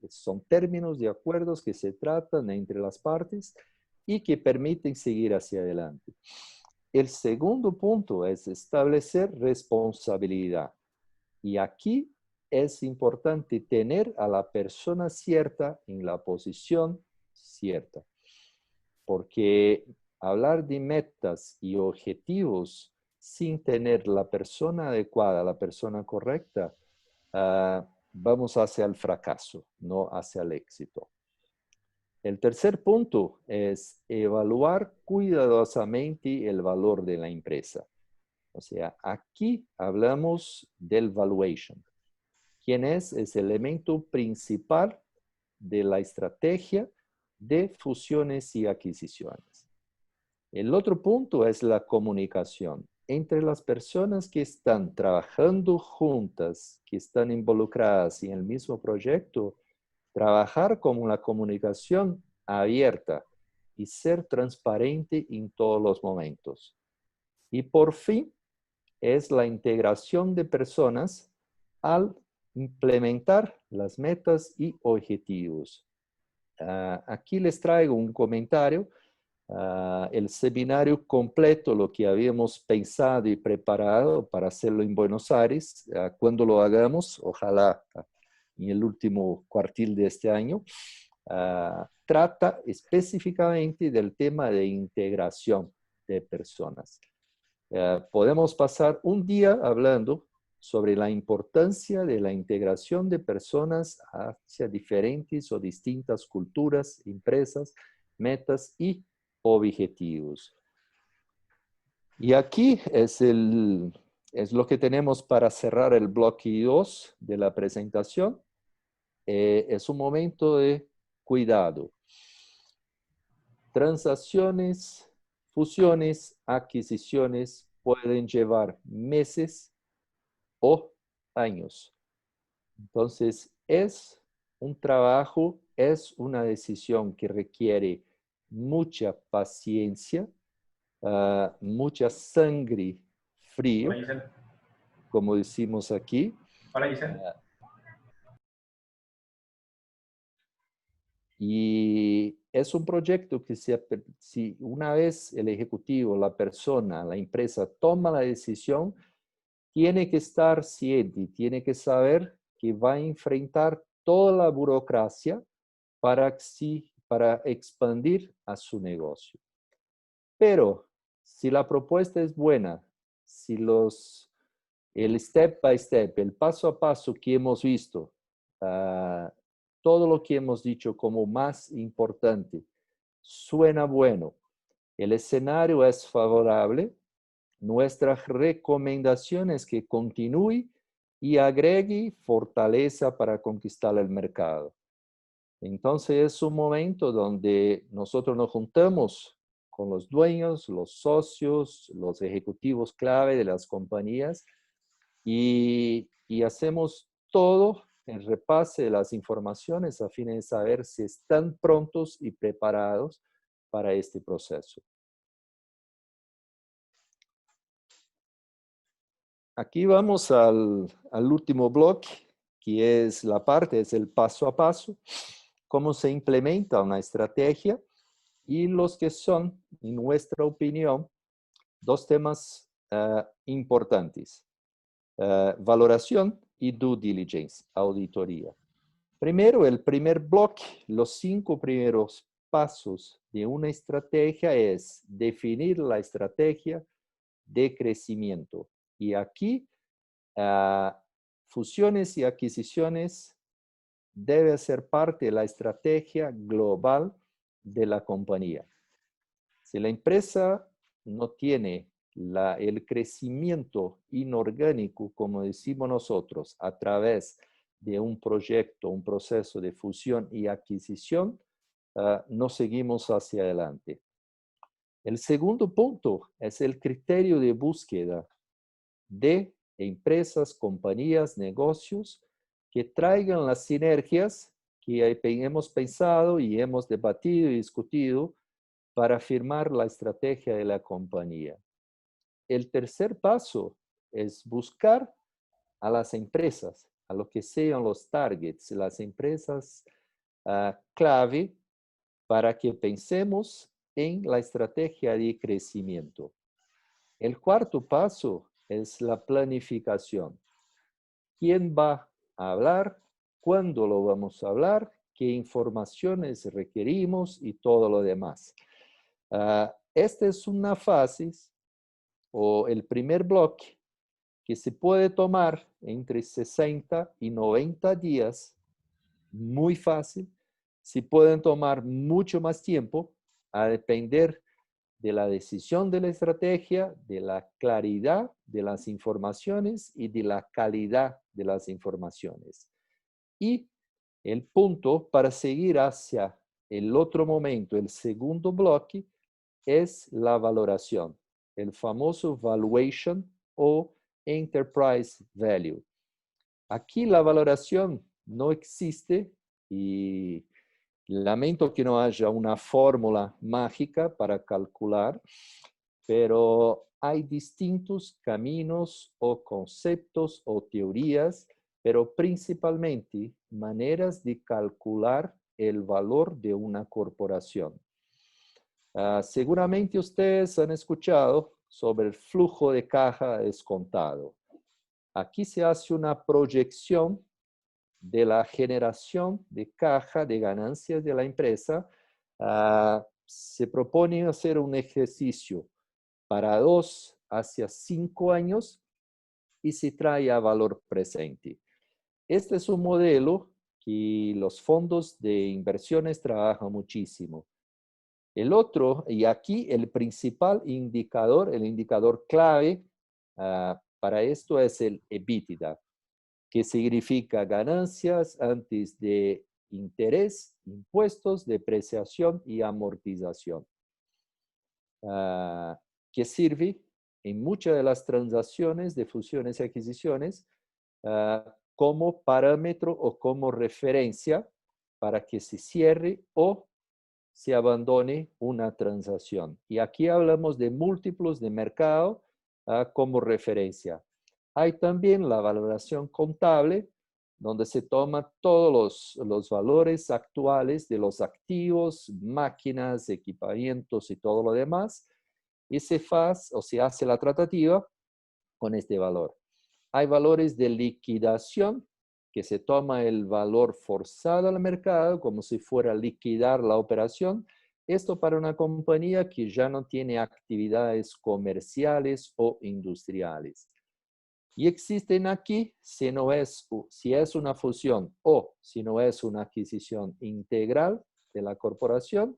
son términos de acuerdos que se tratan entre las partes y que permiten seguir hacia adelante. El segundo punto es establecer responsabilidad. Y aquí es importante tener a la persona cierta en la posición cierta, porque hablar de metas y objetivos sin tener la persona adecuada, la persona correcta, vamos hacia el fracaso, no hacia el éxito. El tercer punto es evaluar cuidadosamente el valor de la empresa. O sea, aquí hablamos del valuation. ¿Quién es? Es el elemento principal de la estrategia de fusiones y adquisiciones. El otro punto es la comunicación entre las personas que están trabajando juntas, que están involucradas en el mismo proyecto, trabajar con una comunicación abierta y ser transparente en todos los momentos. Y por fin, es la integración de personas al implementar las metas y objetivos. Aquí les traigo un comentario. El seminario completo, lo que habíamos pensado y preparado para hacerlo en Buenos Aires, cuando lo hagamos, ojalá en el último cuartil de este año, trata específicamente del tema de integración de personas. Podemos pasar un día hablando sobre la importancia de la integración de personas hacia diferentes o distintas culturas, empresas, metas y objetivos. Y aquí es lo que tenemos para cerrar el bloque 2 de la presentación. Es un momento de cuidado. Transacciones, fusiones, adquisiciones pueden llevar meses o años. Entonces, es un trabajo, es una decisión que requiere mucha paciencia, mucha sangre fría, Hola, Giselle. como decimos aquí. Hola, Giselle. Y es un proyecto que si una vez el ejecutivo, la persona, la empresa toma la decisión, tiene que estar ciente, tiene que saber que va a enfrentar toda la burocracia para para expandir a su negocio. Pero si la propuesta es buena, si el step by step, el paso a paso que hemos visto, todo lo que hemos dicho como más importante, suena bueno, el escenario es favorable, nuestra recomendación es que continúe y agregue fortaleza para conquistar el mercado. Entonces es un momento donde nosotros nos juntamos con los dueños, los socios, los ejecutivos clave de las compañías y hacemos todo el repase de las informaciones a fin de saber si están prontos y preparados para este proceso. Aquí vamos al último bloque, que es la parte, es el paso a paso, cómo se implementa una estrategia y los que son, en nuestra opinión, dos temas importantes. Valoración y due diligence, auditoría. Primero, el primer bloque, los 5 primeros pasos de una estrategia es definir la estrategia de crecimiento. Y aquí, fusiones y adquisiciones debe ser parte de la estrategia global de la compañía. Si la empresa no tiene el crecimiento inorgánico, como decimos nosotros, a través de un proyecto, un proceso de fusión y adquisición, no seguimos hacia adelante. El segundo punto es el criterio de búsqueda de empresas, compañías, negocios que traigan las sinergias que hemos pensado y hemos debatido y discutido para firmar la estrategia de la compañía. El tercer paso es buscar a las empresas, a lo que sean los targets, las empresas clave para que pensemos en la estrategia de crecimiento. El cuarto paso es la planificación. ¿Quién va a hablar? ¿Cuándo lo vamos a hablar? ¿Qué informaciones requerimos? Y todo lo demás. Esta es una fase o el primer bloque que se puede tomar entre 60 y 90 días, muy fácil. Si pueden tomar mucho más tiempo, a depender de la decisión de la estrategia, de la claridad de las informaciones y de la calidad de las informaciones. Y el punto para seguir hacia el otro momento, el segundo bloque, es la valoración, el famoso valuation o enterprise value. Aquí la valoración no existe y lamento que no haya una fórmula mágica para calcular, pero hay distintos caminos o conceptos o teorías, pero principalmente maneras de calcular el valor de una corporación. Seguramente ustedes han escuchado sobre el flujo de caja descontado. Aquí se hace una proyección de la generación de caja de ganancias de la empresa. Se propone hacer un ejercicio para 2 hacia 5 años y se trae a valor presente. Este es un modelo que los fondos de inversiones trabajan muchísimo. El otro, y aquí el principal indicador, el indicador clave para esto es el EBITDA, que significa ganancias antes de interés, impuestos, depreciación y amortización, que sirve en muchas de las transacciones de fusiones y adquisiciones como parámetro o como referencia para que se cierre o se abandone una transacción. Y aquí hablamos de múltiplos de mercado como referencia. Hay también la valoración contable, donde se toma todos los valores actuales de los activos, máquinas, equipamientos y todo lo demás, y se hace la tratativa con este valor. Hay valores de liquidación que se toma el valor forzado al mercado como si fuera a liquidar la operación. Esto para una compañía que ya no tiene actividades comerciales o industriales. Y existen aquí, si es una fusión o si no es una adquisición integral de la corporación,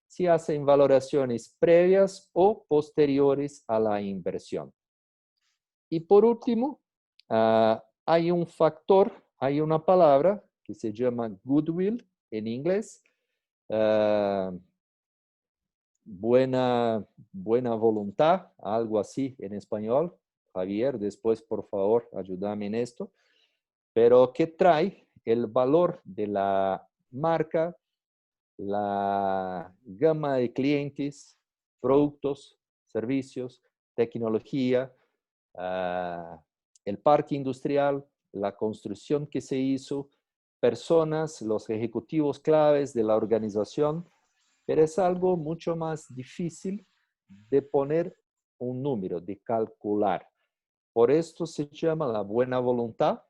si hacen valoraciones previas o posteriores a la inversión. Y por último, hay un factor, hay una palabra que se llama goodwill en inglés, buena voluntad, algo así en español. Javier, después por favor ayúdame en esto, pero que trae el valor de la marca, la gama de clientes, productos, servicios, tecnología, el parque industrial, la construcción que se hizo, personas, los ejecutivos claves de la organización, pero es algo mucho más difícil de poner un número, de calcular. Por esto se llama la buena voluntad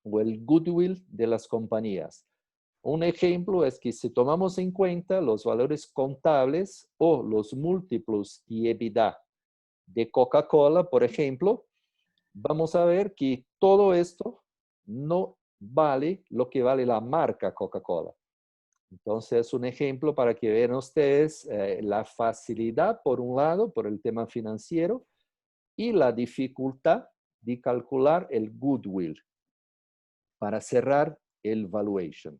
o el goodwill de las compañías. Un ejemplo es que si tomamos en cuenta los valores contables o los múltiplos de EBITDA de Coca-Cola, por ejemplo, vamos a ver que todo esto no vale lo que vale la marca Coca-Cola. Entonces, un ejemplo para que vean ustedes la facilidad, por un lado, por el tema financiero, y la dificultad de calcular el goodwill para cerrar el valuation.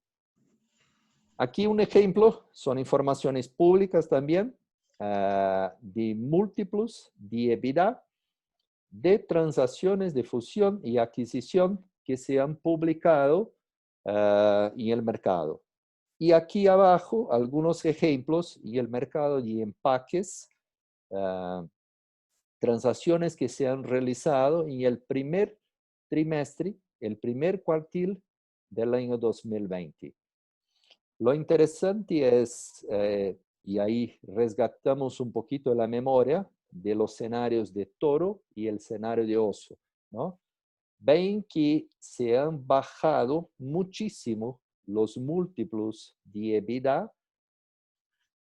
Aquí un ejemplo, son informaciones públicas también, de múltiplos de EBITDA de transacciones de fusión y adquisición que se han publicado en el mercado. Y aquí abajo algunos ejemplos y el mercado de empaques, transacciones que se han realizado en el primer trimestre, el primer cuartil del año 2020. Lo interesante es, y ahí resgatamos un poquito la memoria de los escenarios de toro y el escenario de oso, ¿no? Ven que se han bajado muchísimo los múltiplos de EBITDA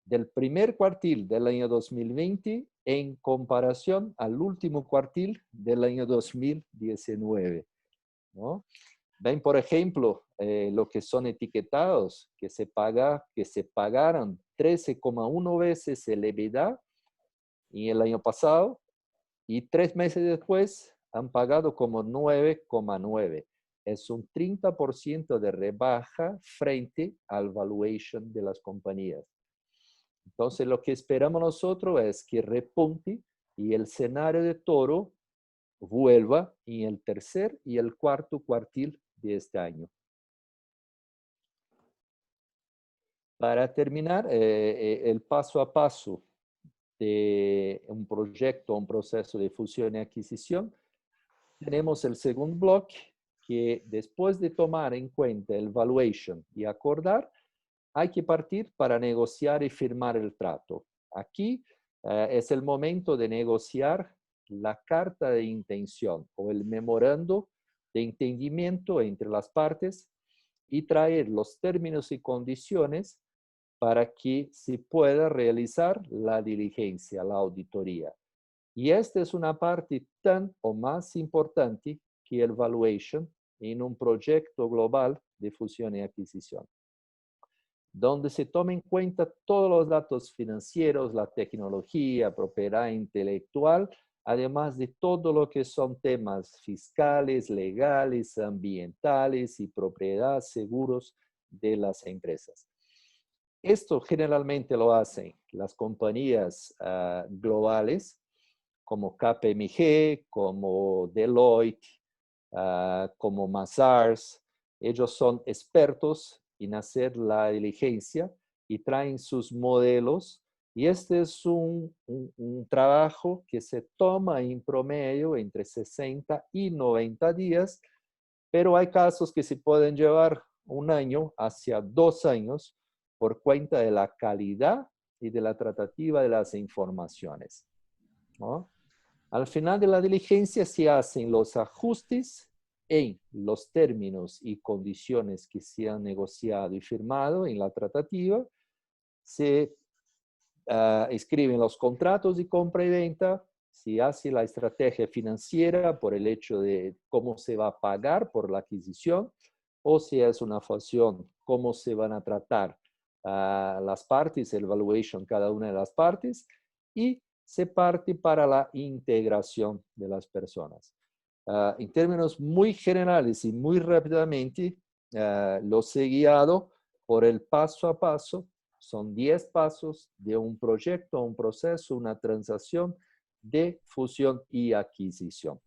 del primer cuartil del año 2020 en comparación al último cuartil del año 2019, ¿no? Ven, por ejemplo, lo que son etiquetados, que se pagaron 13,1 veces el EBITDA en el año pasado y 3 meses después han pagado como 9,9. Es un 30% de rebaja frente al valuation de las compañías. Entonces, lo que esperamos nosotros es que repunte y el escenario de toro vuelva en el tercer y el cuarto cuartil de este año. Para terminar, el paso a paso de un proyecto, un proceso de fusión y adquisición, tenemos el segundo bloque que después de tomar en cuenta el valuation y acordar, hay que partir para negociar y firmar el trato. Aquí es el momento de negociar la carta de intención o el memorando de entendimiento entre las partes y traer los términos y condiciones para que se pueda realizar la diligencia, la auditoría. Y esta es una parte tan o más importante que el valuation en un proyecto global de fusión y adquisición, donde se toma en cuenta todos los datos financieros, la tecnología, propiedad intelectual, además de todo lo que son temas fiscales, legales, ambientales y propiedad, seguros de las empresas. Esto generalmente lo hacen las compañías globales como KPMG, como Deloitte, como Mazars. Ellos son expertos en hacer la diligencia y traen sus modelos. Y este es un trabajo que se toma en promedio entre 60 y 90 días, pero hay casos que se pueden llevar un año hacia 2 años por cuenta de la calidad y de la tratativa de las informaciones, ¿no? Al final de la diligencia se hacen los ajustes en los términos y condiciones que se han negociado y firmado en la tratativa, se escriben los contratos de compra y venta, se hace la estrategia financiera por el hecho de cómo se va a pagar por la adquisición, o si es una fusión, cómo se van a tratar las partes, el valuation cada una de las partes, y se parte para la integración de las personas. En términos muy generales y muy rápidamente, los he guiado por el paso a paso. Son 10 pasos de un proyecto, un proceso, una transacción de fusión y adquisición.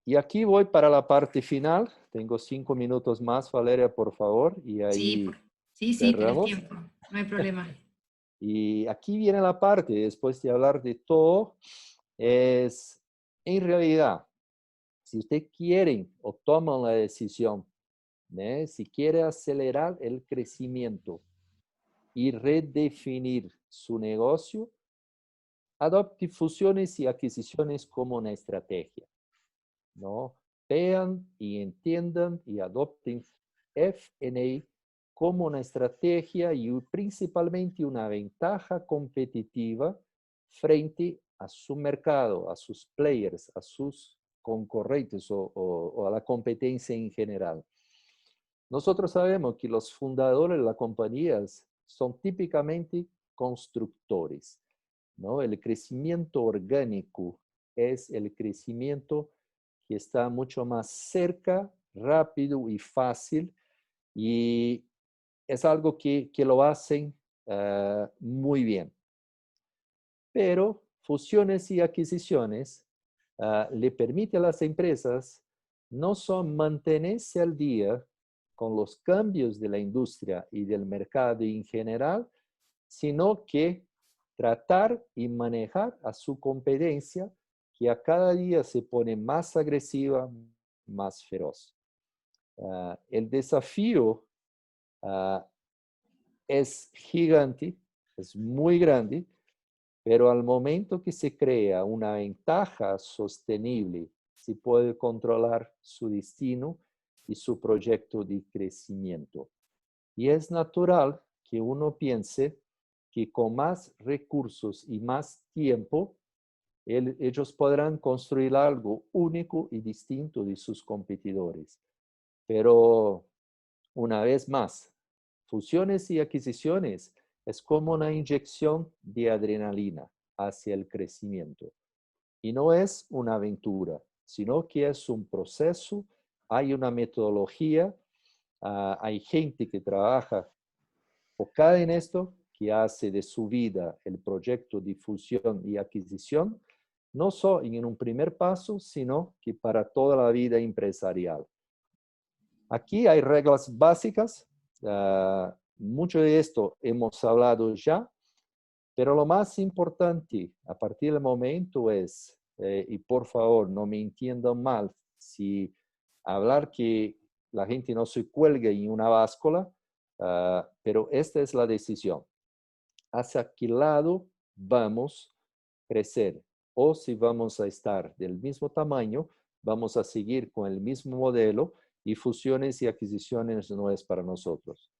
Y aquí voy para la parte final. Tengo 5 minutos más, Valeria, por favor, y ahí Sí, por el cerramos. tiempo, no hay problema. Y aquí viene la parte, después de hablar de todo, es en realidad, si usted quiere o toma la decisión, si quiere acelerar el crecimiento y redefinir su negocio, adopte fusiones y adquisiciones como una estrategia, ¿no? Vean y entiendan y adopten F&A como una estrategia y principalmente una ventaja competitiva frente a su mercado, a sus players, a sus concurrentes o a la competencia en general. Nosotros sabemos que los fundadores de las compañías son típicamente constructores, ¿no? El crecimiento orgánico es el crecimiento que está mucho más cerca, rápido y fácil, y es algo que lo hacen muy bien. Pero fusiones y adquisiciones le permiten a las empresas no solo mantenerse al día con los cambios de la industria y del mercado en general, sino que tratar y manejar a su competencia, que a cada día se pone más agresiva, más feroz. El desafío es gigante, es muy grande, pero al momento que se crea una ventaja sostenible, se puede controlar su destino y su proyecto de crecimiento. Y es natural que uno piense que con más recursos y más tiempo, ellos podrán construir algo único y distinto de sus competidores. Pero una vez más, fusiones y adquisiciones es como una inyección de adrenalina hacia el crecimiento. Y no es una aventura, sino que es un proceso, hay una metodología, hay gente que trabaja enfocada en esto, que hace de su vida el proyecto de fusión y adquisición, no solo en un primer paso, sino que para toda la vida empresarial. Aquí hay reglas básicas, mucho de esto hemos hablado ya, pero lo más importante a partir del momento es, y por favor no me entiendan mal, si hablar que la gente no se cuelgue en una báscula, pero esta es la decisión. ¿Hacia qué lado vamos a crecer? O si vamos a estar del mismo tamaño, vamos a seguir con el mismo modelo y fusiones y adquisiciones no es para nosotros.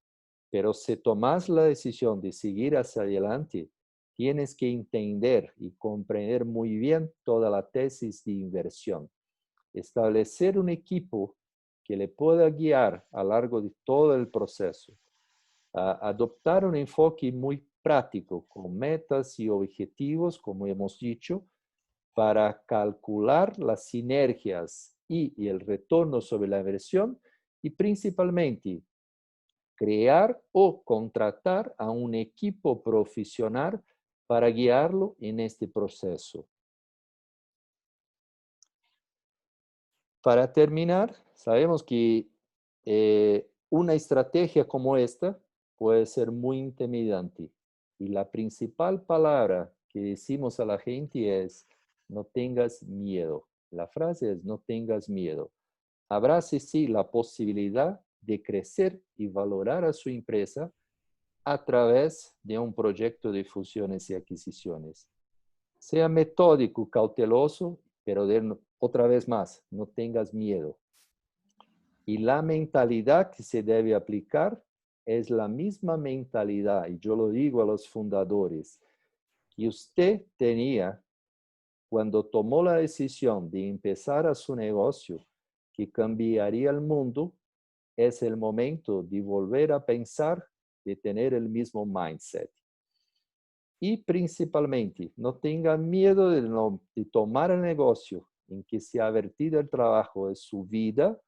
Pero si tomas la decisión de seguir hacia adelante, tienes que entender y comprender muy bien toda la tesis de inversión. Establecer un equipo que le pueda guiar a lo largo de todo el proceso. Adoptar un enfoque muy práctico con metas y objetivos, como hemos dicho, para calcular las sinergias y el retorno sobre la inversión y principalmente crear o contratar a un equipo profesional para guiarlo en este proceso. Para terminar, sabemos que una estrategia como esta puede ser muy intimidante y la principal palabra que decimos a la gente es no tengas miedo. La frase es no tengas miedo. Abrace sí la posibilidad de crecer y valorar a su empresa a través de un proyecto de fusiones y adquisiciones. Sea metódico, cauteloso, pero otra vez más, no tengas miedo. Y la mentalidad que se debe aplicar es la misma mentalidad, y yo lo digo a los fundadores, que usted tenía cuando tomó la decisión de empezar a su negocio que cambiaría el mundo. Es el momento de volver a pensar, de tener el mismo mindset. Y principalmente, no tenga miedo de tomar el negocio en que se ha vertido el trabajo de su vida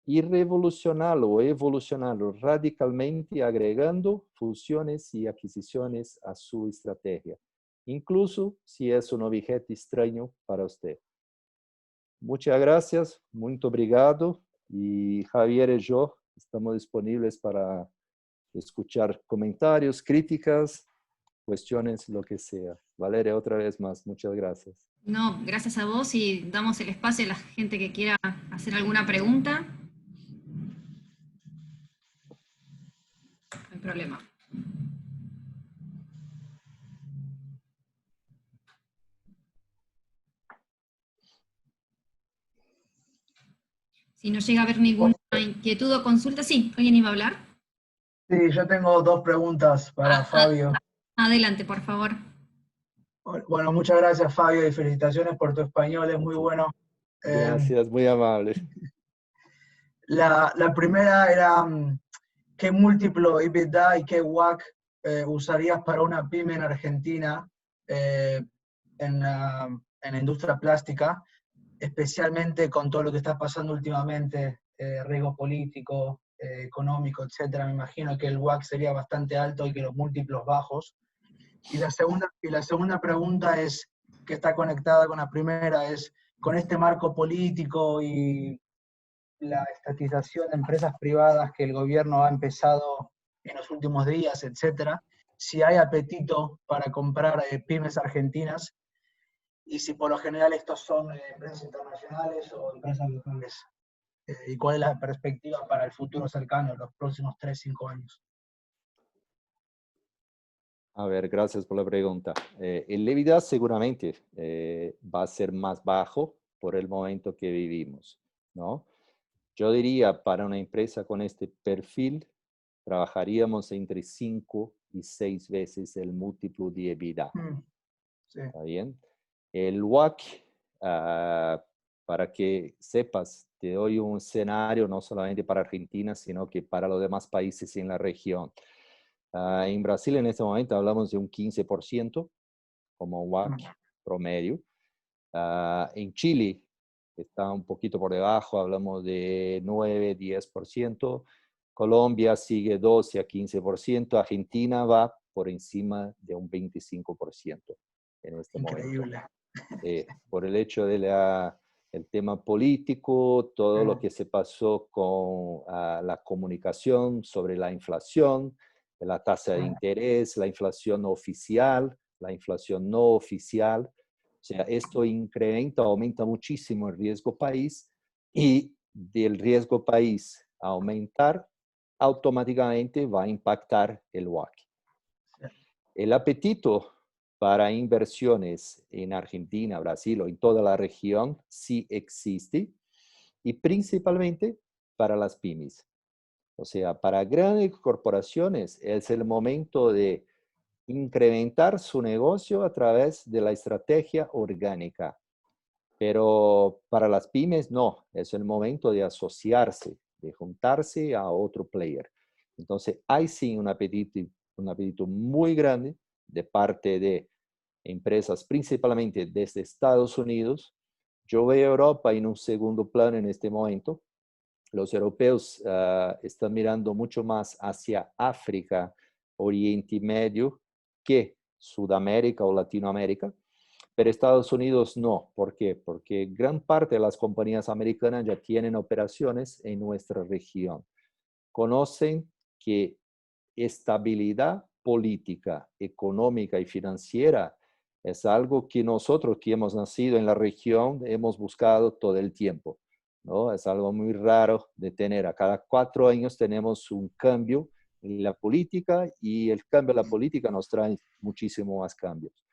y revolucionarlo o evolucionarlo radicalmente, agregando funciones y adquisiciones a su estrategia, incluso si es un objeto extraño para usted. Muchas gracias, muy obrigado. Y Javier y yo estamos disponibles para escuchar comentarios, críticas, cuestiones, lo que sea. Valeria, otra vez más, muchas gracias. No, gracias a vos y damos el espacio a la gente que quiera hacer alguna pregunta. No hay problema. Si no llega a haber ninguna inquietud o consulta, sí, ¿alguien iba a hablar? Sí, yo tengo dos preguntas para Fabio. Adelante, por favor. Bueno, muchas gracias, Fabio, y felicitaciones por tu español, es muy bueno. Gracias, muy amable. La primera era, ¿qué múltiplo EBITDA y qué WACC usarías para una pyme en Argentina en la industria plástica, especialmente con todo lo que está pasando últimamente, riesgo político, económico, etcétera? Me imagino que el WACC sería bastante alto y que los múltiplos bajos. Y la segunda pregunta es, que está conectada con la primera, es con este marco político y la estatización de empresas privadas que el gobierno ha empezado en los últimos días, etcétera, si hay apetito para comprar pymes argentinas y si por lo general estos son empresas internacionales o empresas locales. ¿Y cuál es la perspectiva para el futuro cercano, los próximos 3-5 años? A ver, gracias por la pregunta. El EBITDA seguramente va a ser más bajo por el momento que vivimos, ¿no? Yo diría, para una empresa con este perfil, trabajaríamos entre 5 y 6 veces el múltiplo de EBITDA. Sí. ¿Está bien? El WACC, para que sepas, te doy un escenario no solamente para Argentina, sino que para los demás países en la región. En Brasil en este momento hablamos de un 15% como WACC promedio. En Chile está un poquito por debajo, hablamos de 9-10%. Colombia sigue 12 a 15%. Argentina va por encima de un 25% en este Increíble. momento. Por el hecho del tema político, todo lo que se pasó con la comunicación sobre la inflación, la tasa de interés, la inflación oficial, la inflación no oficial. O sea, esto incrementa, aumenta muchísimo el riesgo país, y del riesgo país aumentar, automáticamente va a impactar el WACC. El apetito para inversiones en Argentina, Brasil o en toda la región sí existe, y principalmente para las pymes. O sea, para grandes corporaciones es el momento de incrementar su negocio a través de la estrategia orgánica. Pero para las pymes no, es el momento de asociarse, de juntarse a otro player. Entonces, hay sí un apetito muy grande de parte de empresas, principalmente desde Estados Unidos. Yo veo a Europa en un segundo plano en este momento. Los europeos están mirando mucho más hacia África, Oriente Medio, que Sudamérica o Latinoamérica. Pero Estados Unidos no. ¿Por qué? Porque gran parte de las compañías americanas ya tienen operaciones en nuestra región. Conocen que estabilidad política, económica y financiera es algo que nosotros que hemos nacido en la región hemos buscado todo el tiempo, ¿no? Es algo muy raro de tener. A cada 4 años tenemos un cambio en la política, y el cambio en la política nos trae muchísimo más cambios.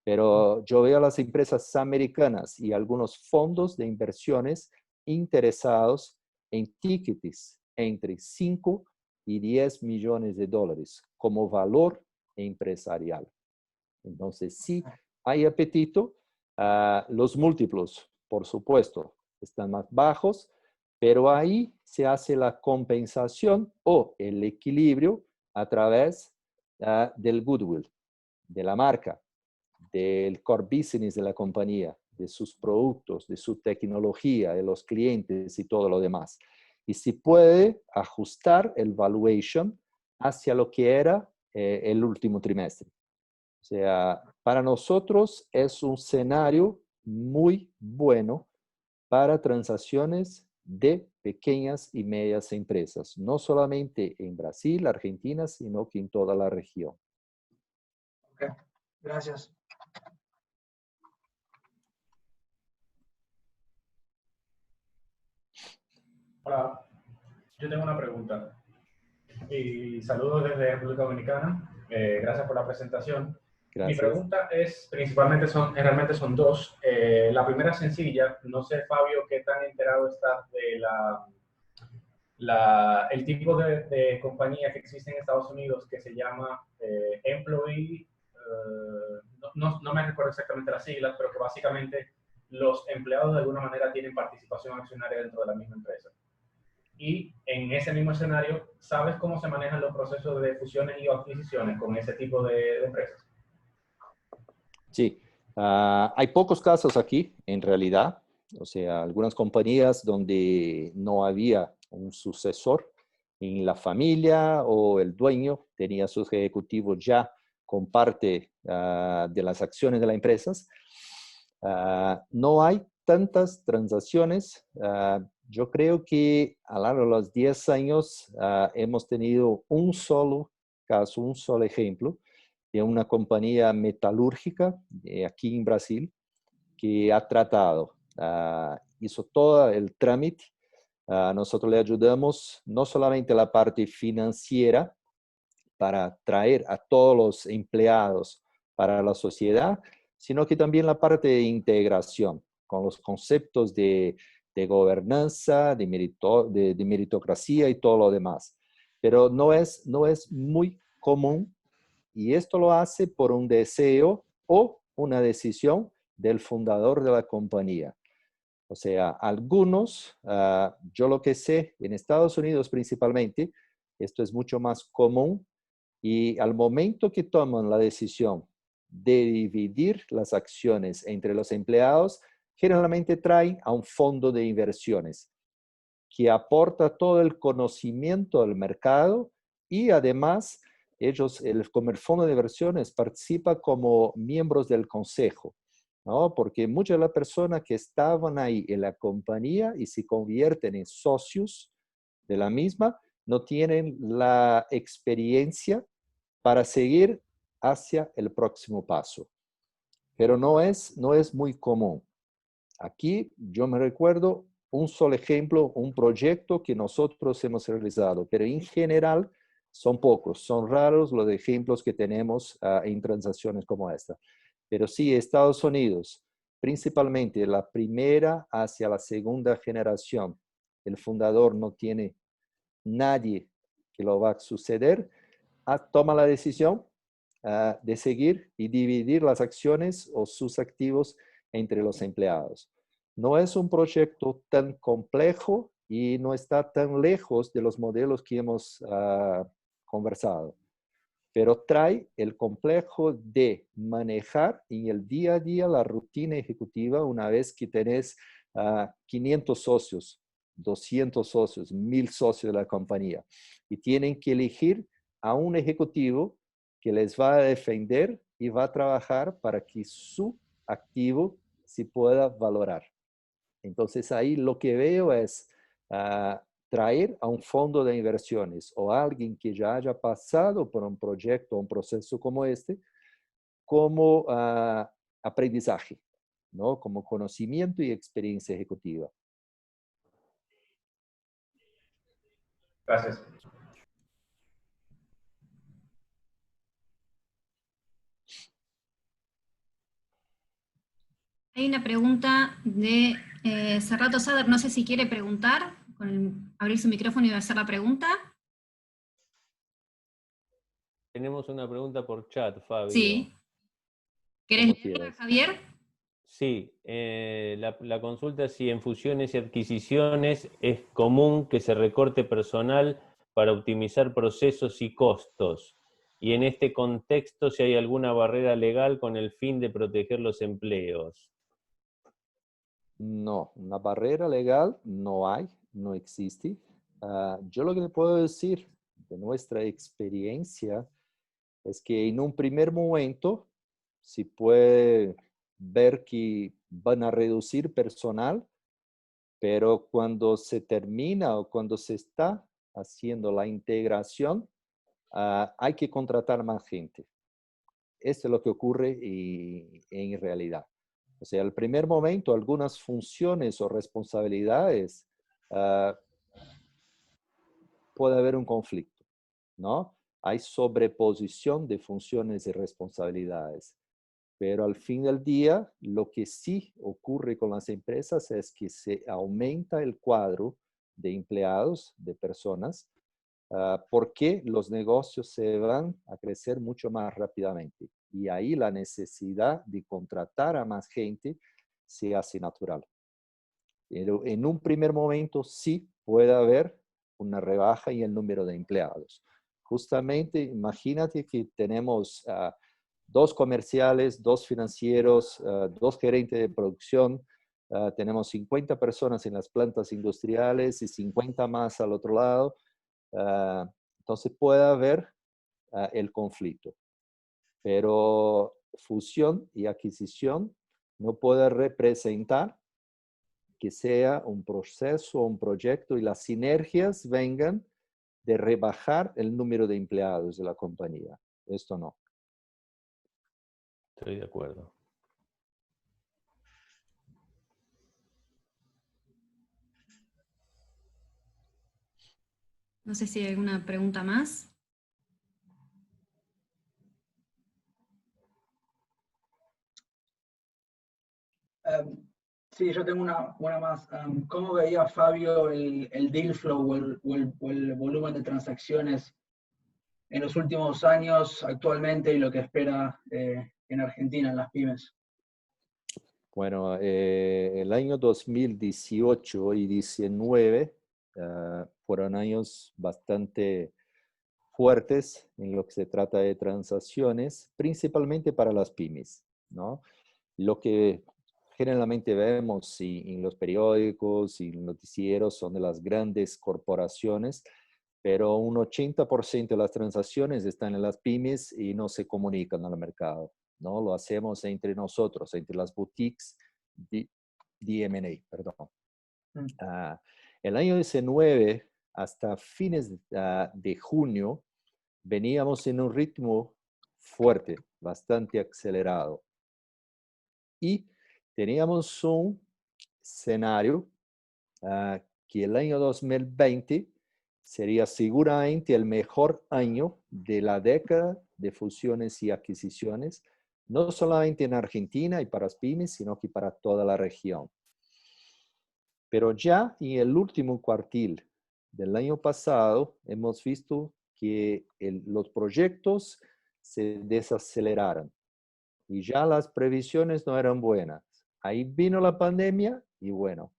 Pero yo veo a las empresas americanas y algunos fondos de inversiones interesados en tickets entre 5 y 10 millones de dólares como valor empresarial. Entonces, sí hay apetito. Los múltiplos, por supuesto, están más bajos, pero ahí se hace la compensación o el equilibrio a través del goodwill, de la marca, del core business de la compañía, de sus productos, de su tecnología, de los clientes y todo lo demás. Y si puede ajustar el valuation hacia lo que era el último trimestre. O sea, para nosotros es un escenario muy bueno para transacciones de pequeñas y medias empresas, no solamente en Brasil, Argentina, sino que en toda la región. Ok, gracias. Hola, yo tengo una pregunta y saludos desde República Dominicana. Gracias por la presentación. Gracias. Mi pregunta es, realmente son dos. La primera es sencilla. No sé, Fabio, qué tan enterado estás de el tipo de compañía que existe en Estados Unidos que se llama Employee, no me recuerdo exactamente las siglas, pero que básicamente los empleados de alguna manera tienen participación accionaria dentro de la misma empresa. Y en ese mismo escenario, ¿sabes cómo se manejan los procesos de fusiones y adquisiciones con ese tipo de empresas? Sí, hay pocos casos aquí, en realidad. O sea, algunas compañías donde no había un sucesor en la familia o el dueño tenía sus ejecutivos ya con parte de las acciones de las empresas. No hay tantas transacciones. Yo creo que a lo largo de los 10 años hemos tenido un solo caso, un solo ejemplo de una compañía metalúrgica aquí en Brasil que ha tratado, hizo todo el trámite. Nosotros le ayudamos no solamente la parte financiera para traer a todos los empleados para la sociedad, sino que también la parte de integración con los conceptos de gobernanza, de meritocracia y todo lo demás. Pero no es muy común y esto lo hace por un deseo o una decisión del fundador de la compañía. O sea, algunos, yo lo que sé, en Estados Unidos principalmente, esto es mucho más común y al momento que toman la decisión de dividir las acciones entre los empleados, generalmente traen a un fondo de inversiones que aporta todo el conocimiento del mercado y además ellos, como el fondo de inversiones, participa como miembros del consejo, ¿no? Porque muchas de las personas que estaban ahí en la compañía y se convierten en socios de la misma, no tienen la experiencia para seguir hacia el próximo paso. Pero no es muy común. Aquí yo me recuerdo un solo ejemplo, un proyecto que nosotros hemos realizado, pero en general son pocos, son raros los ejemplos que tenemos en transacciones como esta. Pero sí, Estados Unidos, principalmente la primera hacia la segunda generación, el fundador no tiene nadie que lo va a suceder, toma la decisión de seguir y dividir las acciones o sus activos entre los empleados. No es un proyecto tan complejo y no está tan lejos de los modelos que hemos conversado, pero trae el complejo de manejar en el día a día la rutina ejecutiva una vez que tenés 500 socios, 200 socios, 1000 socios de la compañía y tienen que elegir a un ejecutivo que les va a defender y va a trabajar para que su activo se pueda valorar. Entonces ahí lo que veo es traer a un fondo de inversiones o a alguien que ya haya pasado por un proyecto o un proceso como este, como aprendizaje, ¿no? Como conocimiento y experiencia ejecutiva. Gracias. Hay una pregunta de Serrato Sader, no sé si quiere preguntar, abrir su micrófono y hacer la pregunta. Tenemos una pregunta por chat, Fabio. Sí. ¿Querés Como leerla, quieras. Javier? Sí, la consulta es si en fusiones y adquisiciones es común que se recorte personal para optimizar procesos y costos. Y en este contexto, si hay alguna barrera legal con el fin de proteger los empleos. No, una barrera legal no hay, no existe. Yo lo que le puedo decir de nuestra experiencia es que en un primer momento se puede ver que van a reducir personal, pero cuando se termina o cuando se está haciendo la integración, hay que contratar más gente. Esto es lo que ocurre en realidad. O sea, al primer momento, algunas funciones o responsabilidades puede haber un conflicto, ¿no? Hay sobreposición de funciones y responsabilidades. Pero al fin del día, lo que sí ocurre con las empresas es que se aumenta el cuadro de empleados, de personas, porque los negocios se van a crecer mucho más rápidamente. Y ahí la necesidad de contratar a más gente se hace natural. Pero en un primer momento sí puede haber una rebaja en el número de empleados. Justamente, imagínate que tenemos dos comerciales, dos financieros, dos gerentes de producción, tenemos 50 personas en las plantas industriales y 50 más al otro lado. Entonces puede haber el conflicto, pero fusión y adquisición no puede representar que sea un proceso, un proyecto y las sinergias vengan de rebajar el número de empleados de la compañía. Esto no. Estoy de acuerdo. No sé si hay alguna pregunta más. Sí, yo tengo una más. ¿Cómo veía Fabio el deal flow o el volumen de transacciones en los últimos años, actualmente, y lo que espera en Argentina, en las pymes? Bueno, el año 2018 y 2019 fueron años bastante fuertes en lo que se trata de transacciones, principalmente para las pymes, ¿no? Lo que generalmente vemos en los periódicos y noticieros son de las grandes corporaciones, pero un 80% de las transacciones están en las pymes y no se comunican al mercado, ¿no? Lo hacemos entre nosotros, entre las boutiques de M&A, perdón. El año 19 hasta fines de junio veníamos en un ritmo fuerte, bastante acelerado. Y teníamos un escenario que el año 2020 sería seguramente el mejor año de la década de fusiones y adquisiciones, no solamente en Argentina y para las pymes, sino que para toda la región. Pero ya en el último cuartil del año pasado hemos visto que los proyectos se desaceleraron y ya las previsiones no eran buenas. Ahí vino la pandemia y bueno,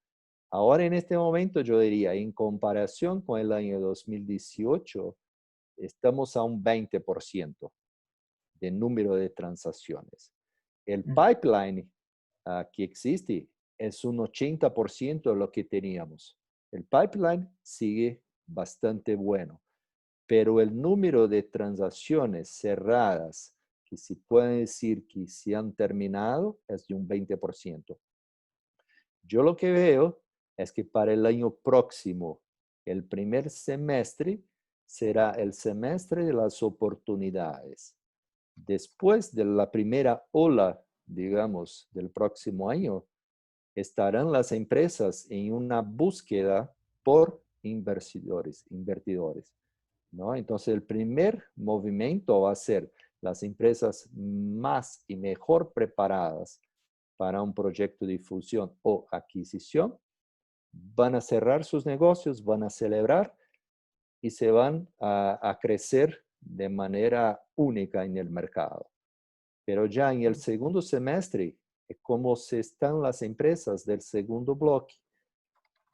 ahora en este momento yo diría, en comparación con el año 2018, estamos a un 20% de número de transacciones. El pipeline que existe es un 80% de lo que teníamos. El pipeline sigue bastante bueno, pero el número de transacciones cerradas que se pueden decir que se han terminado es de un 20%. Yo lo que veo es que para el año próximo, el primer semestre será el semestre de las oportunidades. Después de la primera ola, digamos, del próximo año, estarán las empresas en una búsqueda por invertidores, ¿no? Entonces, el primer movimiento va a ser las empresas más y mejor preparadas para un proyecto de fusión o adquisición, van a cerrar sus negocios, van a celebrar y se van a crecer de manera única en el mercado. Pero ya en el segundo semestre, como se están las empresas del segundo bloque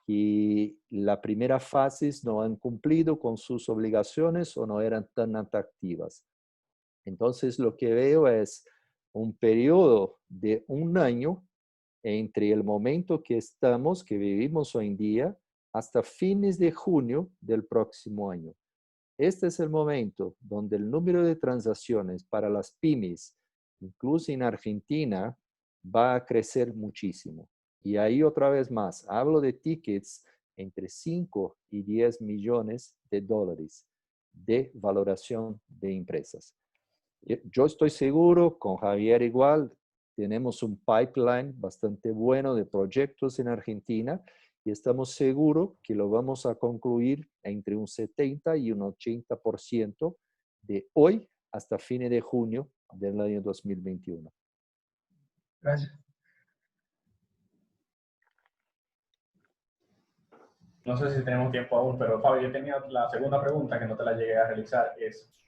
y la primera fase no han cumplido con sus obligaciones o no eran tan atractivas. Entonces lo que veo es un periodo de un año entre el momento que estamos, que vivimos hoy en día, hasta fines de junio del próximo año. Este es el momento donde el número de transacciones para las pymes, incluso en Argentina, va a crecer muchísimo. Y ahí otra vez más, hablo de tickets entre 5 y 10 millones de dólares de valoración de empresas. Yo estoy seguro, con Javier igual, tenemos un pipeline bastante bueno de proyectos en Argentina y estamos seguros que lo vamos a concluir entre un 70 y un 80% de hoy hasta fines de junio del año 2021. Gracias. No sé si tenemos tiempo aún, pero Fabio, yo tenía la segunda pregunta que no te la llegué a realizar.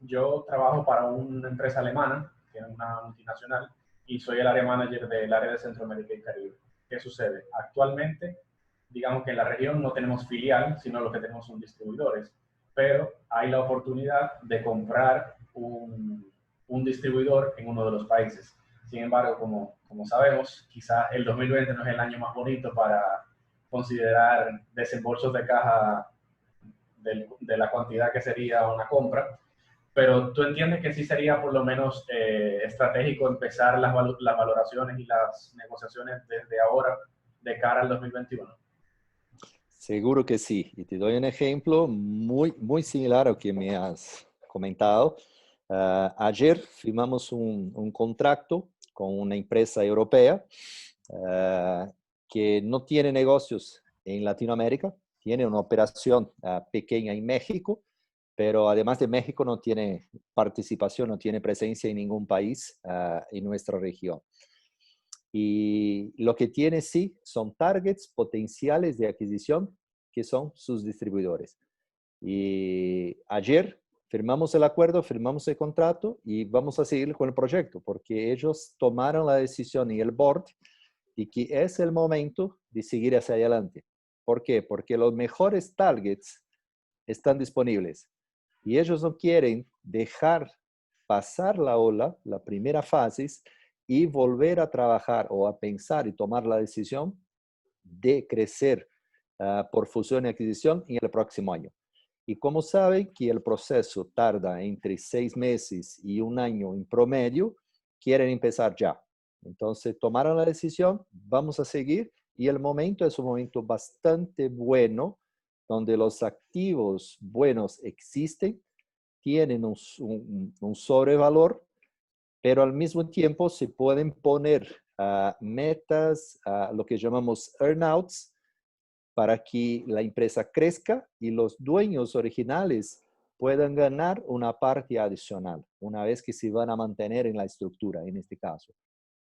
Yo trabajo para una empresa alemana, que es una multinacional, y soy el área manager del área de Centroamérica y Caribe. ¿Qué sucede? Actualmente, digamos que en la región no tenemos filial, sino lo que tenemos son distribuidores, pero hay la oportunidad de comprar un distribuidor en uno de los países. Sin embargo, como sabemos, quizá el 2020 no es el año más bonito para considerar desembolsos de caja de la cantidad que sería una compra, pero tú entiendes que sí sería por lo menos estratégico empezar las valoraciones y las negociaciones desde ahora de cara al 2021. Seguro que sí. Y te doy un ejemplo muy similar a lo que me has comentado. Ayer firmamos un contrato con una empresa europea que no tiene negocios en Latinoamérica, tiene una operación pequeña en México, pero además de México no tiene participación, no tiene presencia en ningún país en nuestra región. Y lo que tiene sí son targets potenciales de adquisición que son sus distribuidores. Y ayer firmamos el acuerdo, firmamos el contrato y vamos a seguir con el proyecto porque ellos tomaron la decisión en el board y que es el momento de seguir hacia adelante. ¿Por qué? Porque los mejores targets están disponibles y ellos no quieren dejar pasar la ola, la primera fase, y volver a trabajar o a pensar y tomar la decisión de crecer por fusión y adquisición en el próximo año. Y como saben que el proceso tarda entre 6 meses y un año en promedio, quieren empezar ya. Entonces tomaron la decisión, vamos a seguir y el momento es un momento bastante bueno donde los activos buenos existen, tienen un sobrevalor, pero al mismo tiempo se pueden poner metas, lo que llamamos earnouts, para que la empresa crezca y los dueños originales puedan ganar una parte adicional, una vez que se van a mantener en la estructura, en este caso.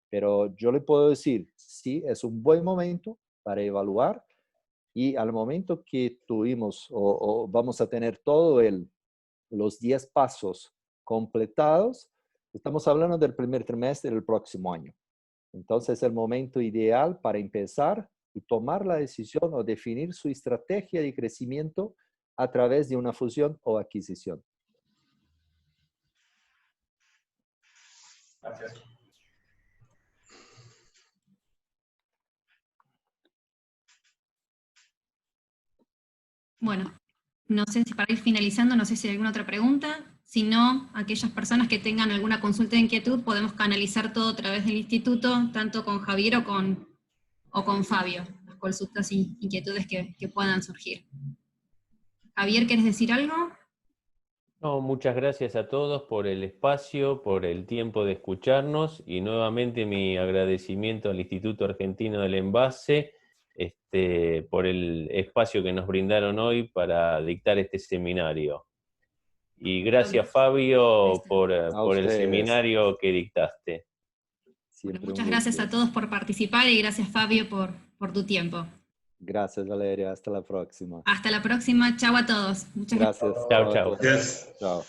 Pero yo le puedo decir, sí, es un buen momento para evaluar y al momento que tuvimos o vamos a tener todo los 10 pasos completados, estamos hablando del primer trimestre del próximo año. Entonces es el momento ideal para empezar y tomar la decisión o definir su estrategia de crecimiento a través de una fusión o adquisición. Gracias. Bueno, no sé si para ir finalizando, no sé si hay alguna otra pregunta. Si no, aquellas personas que tengan alguna consulta de inquietud, podemos canalizar todo a través del instituto, tanto con Javier o con Fabio, las consultas y inquietudes que puedan surgir. Javier, ¿quieres decir algo? No, muchas gracias a todos por el espacio, por el tiempo de escucharnos y nuevamente mi agradecimiento al Instituto Argentino del Envase por el espacio que nos brindaron hoy para dictar este seminario. Y gracias, Fabio, por el seminario que dictaste. Siempre Bueno, muchas un gracias gusto. a todos por participar y gracias, Fabio, por tu tiempo. Gracias, Valeria. Hasta la próxima. Hasta la próxima. Chau a todos. Muchas gracias. Gracias. Chao, a chao. todos. Yes. Chao.